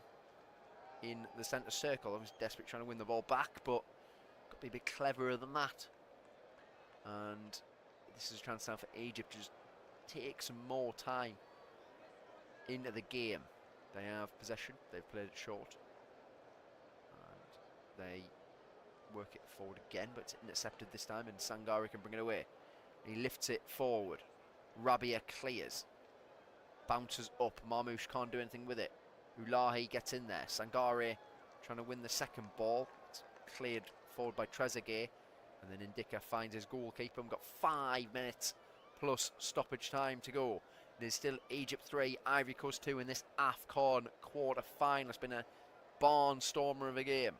in the centre circle. I was desperate trying to win the ball back, but got to be a bit cleverer than that. And this is a chance now for Egypt to just take some more time into the game. They have possession, they've played it short, and they work it forward again, but it's intercepted this time, and Sangare can bring it away. He lifts it forward. Rabia clears, bounces up. Marmoush can't do anything with it. Ulahi gets in there. Sangare trying to win the second ball. It's cleared forward by Trezeguet, and then Indika finds his goalkeeper. We've got 5 minutes plus stoppage time to go. There's still Egypt 3, Ivory Coast 2 in this Afcon quarter-final. It's been a barnstormer of a game.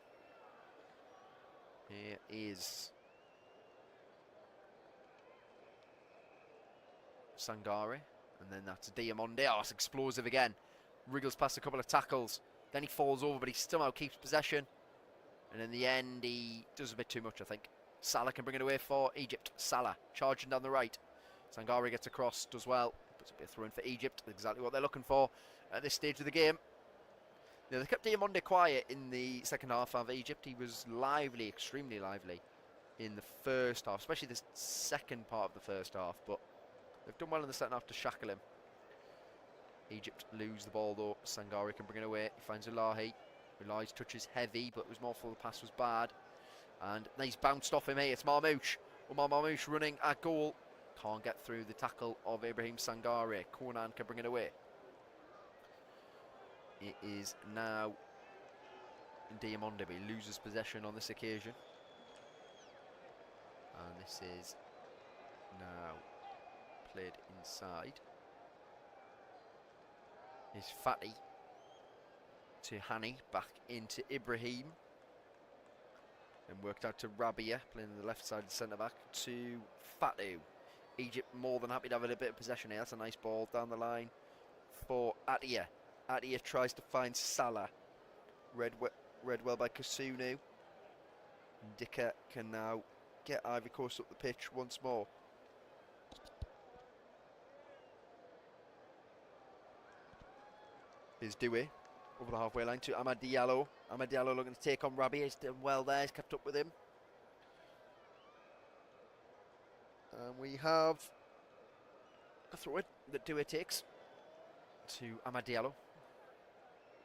Here is Sangare, and then that's Diamonde. Oh, it's explosive again. Wriggles past a couple of tackles. Then he falls over, but he somehow keeps possession. And in the end, he does a bit too much, I think. Salah can bring it away for Egypt. Salah charging down the right. Sangare gets across, does well. Puts a bit of throw in for Egypt. Exactly what they're looking for at this stage of the game. Now, they kept Diamonde quiet in the second half of Egypt. He was lively, extremely lively in the first half, especially the second part of the first half. But they've done well in the second half to shackle him. Egypt lose the ball though. Sangare can bring it away. He finds Ulahi. Ulahi's touch is heavy, but it was more for the pass was bad. And he's bounced off him here. It's Marmoush. Omar Marmoush running at goal. Can't get through the tackle of Ibrahim Sangare. Konan can bring it away. It is now Diamonde, but he loses possession on this occasion. And this is now played inside. Is Fatty to Hani, back into Ibrahim. Then worked out to Rabia, playing on the left side centre-back, to Fatu. Egypt more than happy to have a bit of possession here. That's a nice ball down the line for Atia. Atia tries to find Salah. Read well by Kasunu. Dika can now get Ivory Coast up the pitch once more. Here's Dewey over the halfway line to Amad Diallo. Amad Diallo looking to take on Rabia. He's done well there. He's kept up with him. And we have a throw-in that Dewey takes to Amad Diallo.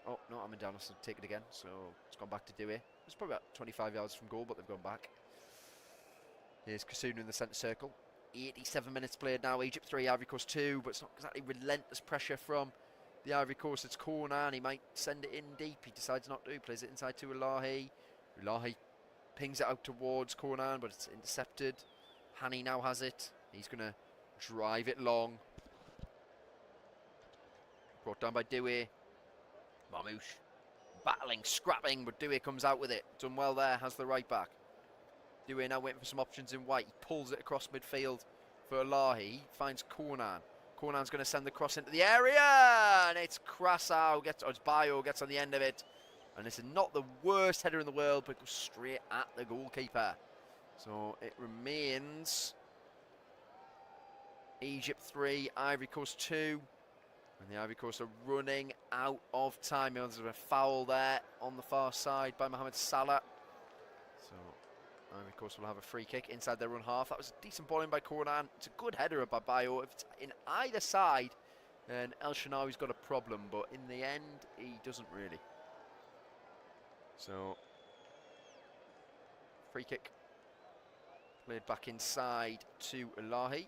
Oh, no, Amad Diallo's to take it again. So it's gone back to Dewey. It's probably about 25 yards from goal, but they've gone back. Here's Kasunu in the centre circle. 87 minutes played now. Egypt 3, Ivory Coast 2. But it's not exactly relentless pressure from the Ivory Coast. It's Konan. He might send it in deep. He decides not to. He plays it inside to Ulahi. Ulahi pings it out towards Konan, but it's intercepted. Hani now has it. He's going to drive it long. Brought down by Dewey. Marmoush battling, scrapping, but Dewey comes out with it. Done well there, has the right back. Dewey now waiting for some options in white. He pulls it across midfield for Ulahi. He finds Konan. Konan's going to send the cross into the area, and it's Krasau, it's Bayo gets on the end of it. And this is not the worst header in the world, but it goes straight at the goalkeeper. So it remains Egypt 3, Ivory Coast 2. And the Ivory Coast are running out of time. There's a foul there on the far side by Mohamed Salah. So Ivory Coast will have a free kick inside their own half. That was a decent ball in by Konan. It's a good header by Bayo. If it's in either side, then El Shanawi's got a problem. But in the end, he doesn't really. So, free kick. Played back inside to Ulahi.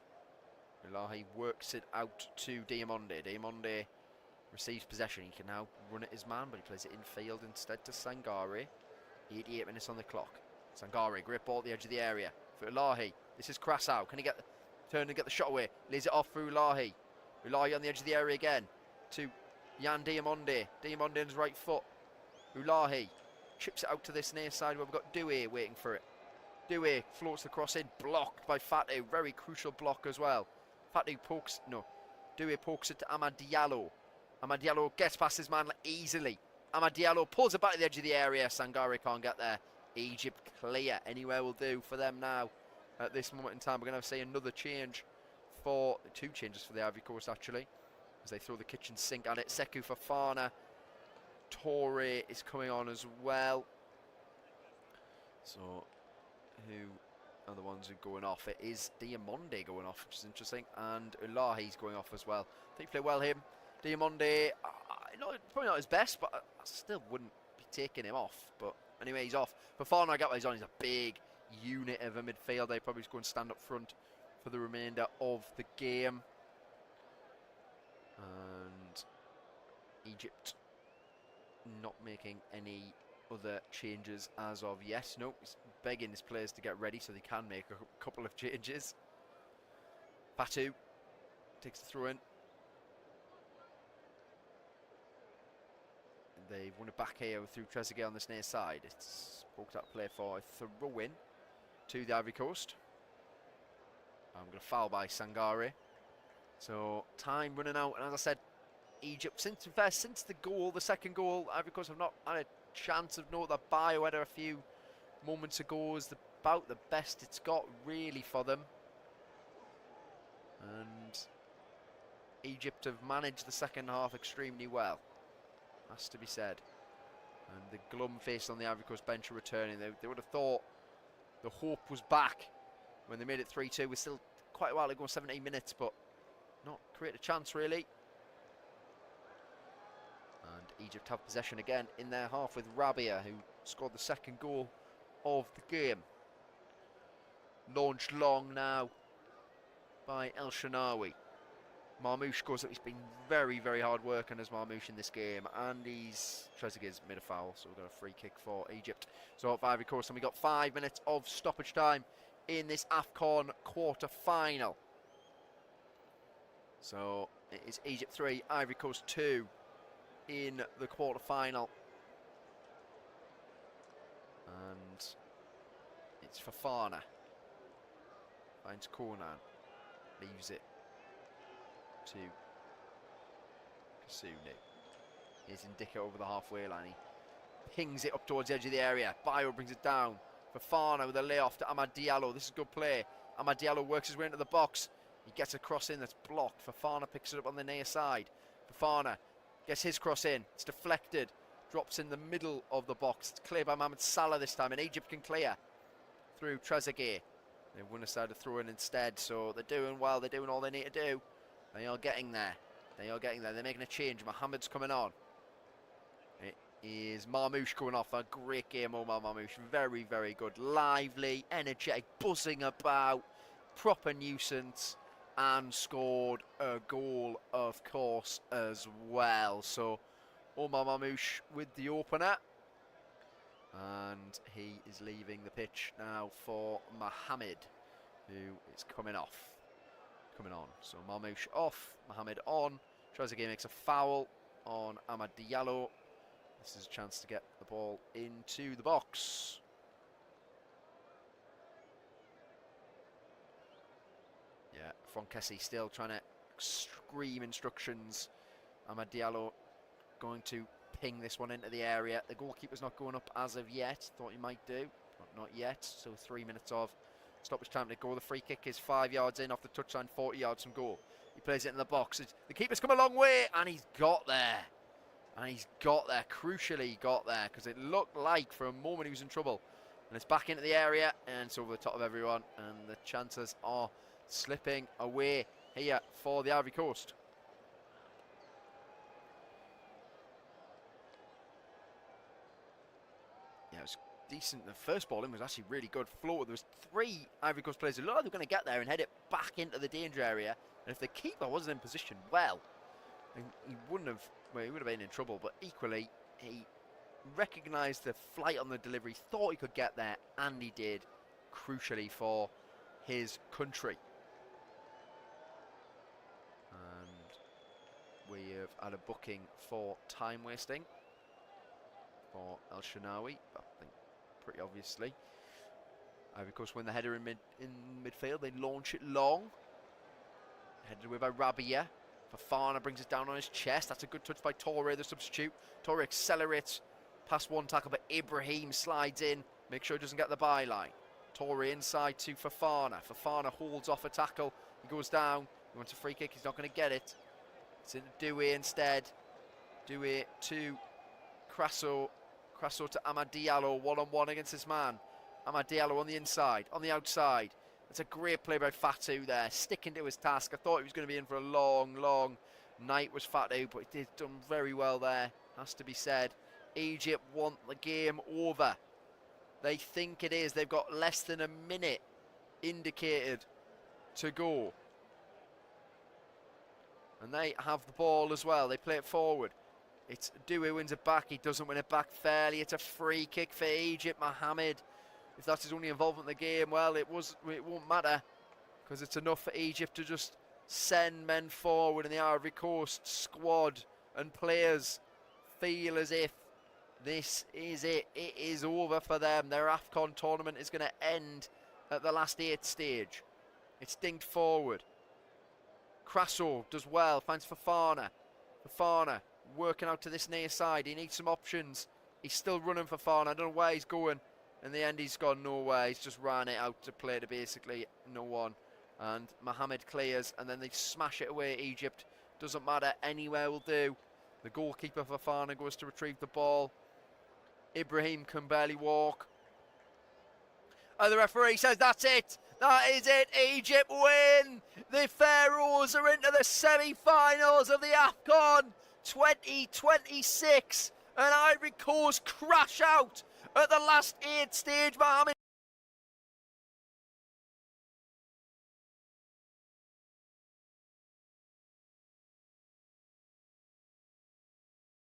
Ulahi works it out to Diamonde. Diamonde receives possession. He can now run it as man, but he plays it infield instead to Sangare. 88 minutes on the clock. Sangare, great ball at the edge of the area for Ulahi. This is Krasau. Can he get turn and get the shot away? Lays it off for Ulahi. Ulahi on the edge of the area again to Yan Diamonde. Diamonde on his right foot. Ulahi chips it out to this near side where we've got Dewey waiting for it. Dewey floats the cross in, blocked by Fatu. Very crucial block as well. Fatu pokes, no, Dewey pokes it to Amad Diallo. Amad Diallo gets past his man easily. Amad Diallo pulls it back to the edge of the area. Sangare can't get there. Egypt clear. Anywhere will do for them now. At this moment in time, we're going to see another change for, two changes for the Ivory Coast actually, as they throw the kitchen sink at it. Sekou Fofana. Torre is coming on as well. So, who are the ones who are going off? It is Diamonde going off, which is interesting, and Ulahi's going off as well. I think he played well him. Diamonde, probably not his best, but I still wouldn't be taking him off. But anyway, he's off. Fofana, I get what he's on. He's a big unit of a midfielder. He probably just go and stand up front for the remainder of the game. And Egypt not making any other changes as of yet. No, he's begging his players to get ready so they can make a couple of changes. Fatu takes the throw in. They've won it back here through Trezeguet on this near side. It's poked up play for a throw-in to the Ivory Coast. I'm going to foul by Sangare. So time running out, and as I said, Egypt, since the goal, the second goal, Ivory Coast have not had a chance of note. That Bio had a few moments ago is about the best it's got really for them. And Egypt have managed the second half extremely well, has to be said. And the glum face on the Ivory Coast bench are returning. They would have thought the hope was back when they made it 3-2. We're still quite a while to go, 17 minutes, but not create a chance really. And Egypt have possession again in their half with Rabia, who scored the second goal of the game. Launched long now by El Shanawi. Marmouche goes up. He's been very, very hard working as Marmouche in this game, and Trezeguet's made a foul, so we've got a free kick for Egypt. So for Ivory Coast, and we got 5 minutes of stoppage time in this Afcon quarter-final. So it is Egypt 3, Ivory Coast 2 in the quarter-final. And it's Fofana. Finds Konan. Leaves it to Kasuni. Here's Indika over the halfway line. He pings it up towards the edge of the area. Bio brings it down. Fofana with a layoff to Amad Diallo. This is a good play. Amad Diallo works his way into the box. He gets a cross in that's blocked. Fofana picks it up on the near side. Fofana gets his cross in. It's deflected. Drops in the middle of the box. It's cleared by Mohamed Salah this time, and Egypt can clear through Trezeguet. They won a side to throw in instead, so they're doing well. They're doing all they need to do. They are getting there. They are getting there. They're making a change. Mohamed's coming on. It is Marmouche going off. A great game, Omar Marmouche. Very, very good. Lively, energetic, buzzing about. Proper nuisance. And scored a goal, of course, as well. So Omar Marmouche with the opener. And he is leaving the pitch now for Mohamed, who is coming on. So Marmouche off, Mohamed on. Trezeguet makes a foul on Amad Diallo. This is a chance to get the ball into the box. Yeah, Fonkesi still trying to scream instructions. Amad Diallo going to ping this one into the area. The goalkeeper's not going up as of yet. Thought he might do, but not yet. So 3 minutes of stoppage time to go. The free kick is 5 yards in off the touchline, 40 yards from goal. He plays it in the box. The keeper's come a long way, and he's got there. Crucially, he got there, because it looked like for a moment he was in trouble. And it's back into the area, and it's over the top of everyone. And the chances are slipping away here for the Ivory Coast. Yeah, it was decent. The first ball in was actually really good. Floated. There was 3 Ivory Coast players who looked like they were going to get there and head it back into the danger area. And if the keeper wasn't in position well, he wouldn't have. Well, he would have been in trouble. But equally, he recognised the flight on the delivery, thought he could get there, and he did. Crucially for his country. And we have had a booking for time wasting for El Shanawi, I think pretty obviously. Ivory Coast win the header in midfield. They launch it long. Headed away by Rabia. Fofana brings it down on his chest. That's a good touch by Torre, the substitute. Torre accelerates past one tackle, but Ibrahim slides in. Make sure he doesn't get the byline. Torre inside to Fofana. Fofana holds off a tackle. He goes down. He wants a free kick. He's not going to get it. It's in Doué instead. Doué to Crasso. Crasso to Amad Diallo. One-on-one against this man. Amad Diallo on the inside. On the outside. It's a great play by Fatou there. Sticking to his task. I thought he was going to be in for a long, long night was Fatou, but he did done very well there. Has to be said. Egypt want the game over. They think it is. They've got less than a minute indicated to go. And they have the ball as well. They play it forward. It's Doué wins it back. He doesn't win it back fairly. It's a free kick for Egypt. Mohamed, if that's his only involvement in the game, well, it won't matter, because it's enough for Egypt to just send men forward, and the Ivory Coast squad and players feel as if this is it. It is over for them. Their Afcon tournament is going to end at the last 8 stage. It's dinked forward. Crasso does well, finds Fofana. Fofana working out to this near side. He needs some options. He's still running Fofana. I don't know where he's going. In the end, he's gone nowhere. He's just ran it out to play to basically no one. And Mohamed clears, and then they smash it away. Egypt, doesn't matter, anywhere will do. The goalkeeper Fofana goes to retrieve the ball. Ibrahim can barely walk. And the referee says that's it. That is it. Egypt win. The Pharaohs are into the semi-finals of the Afcon 2026. And Ivory Coast crash out at the last 8 stage. Mohamed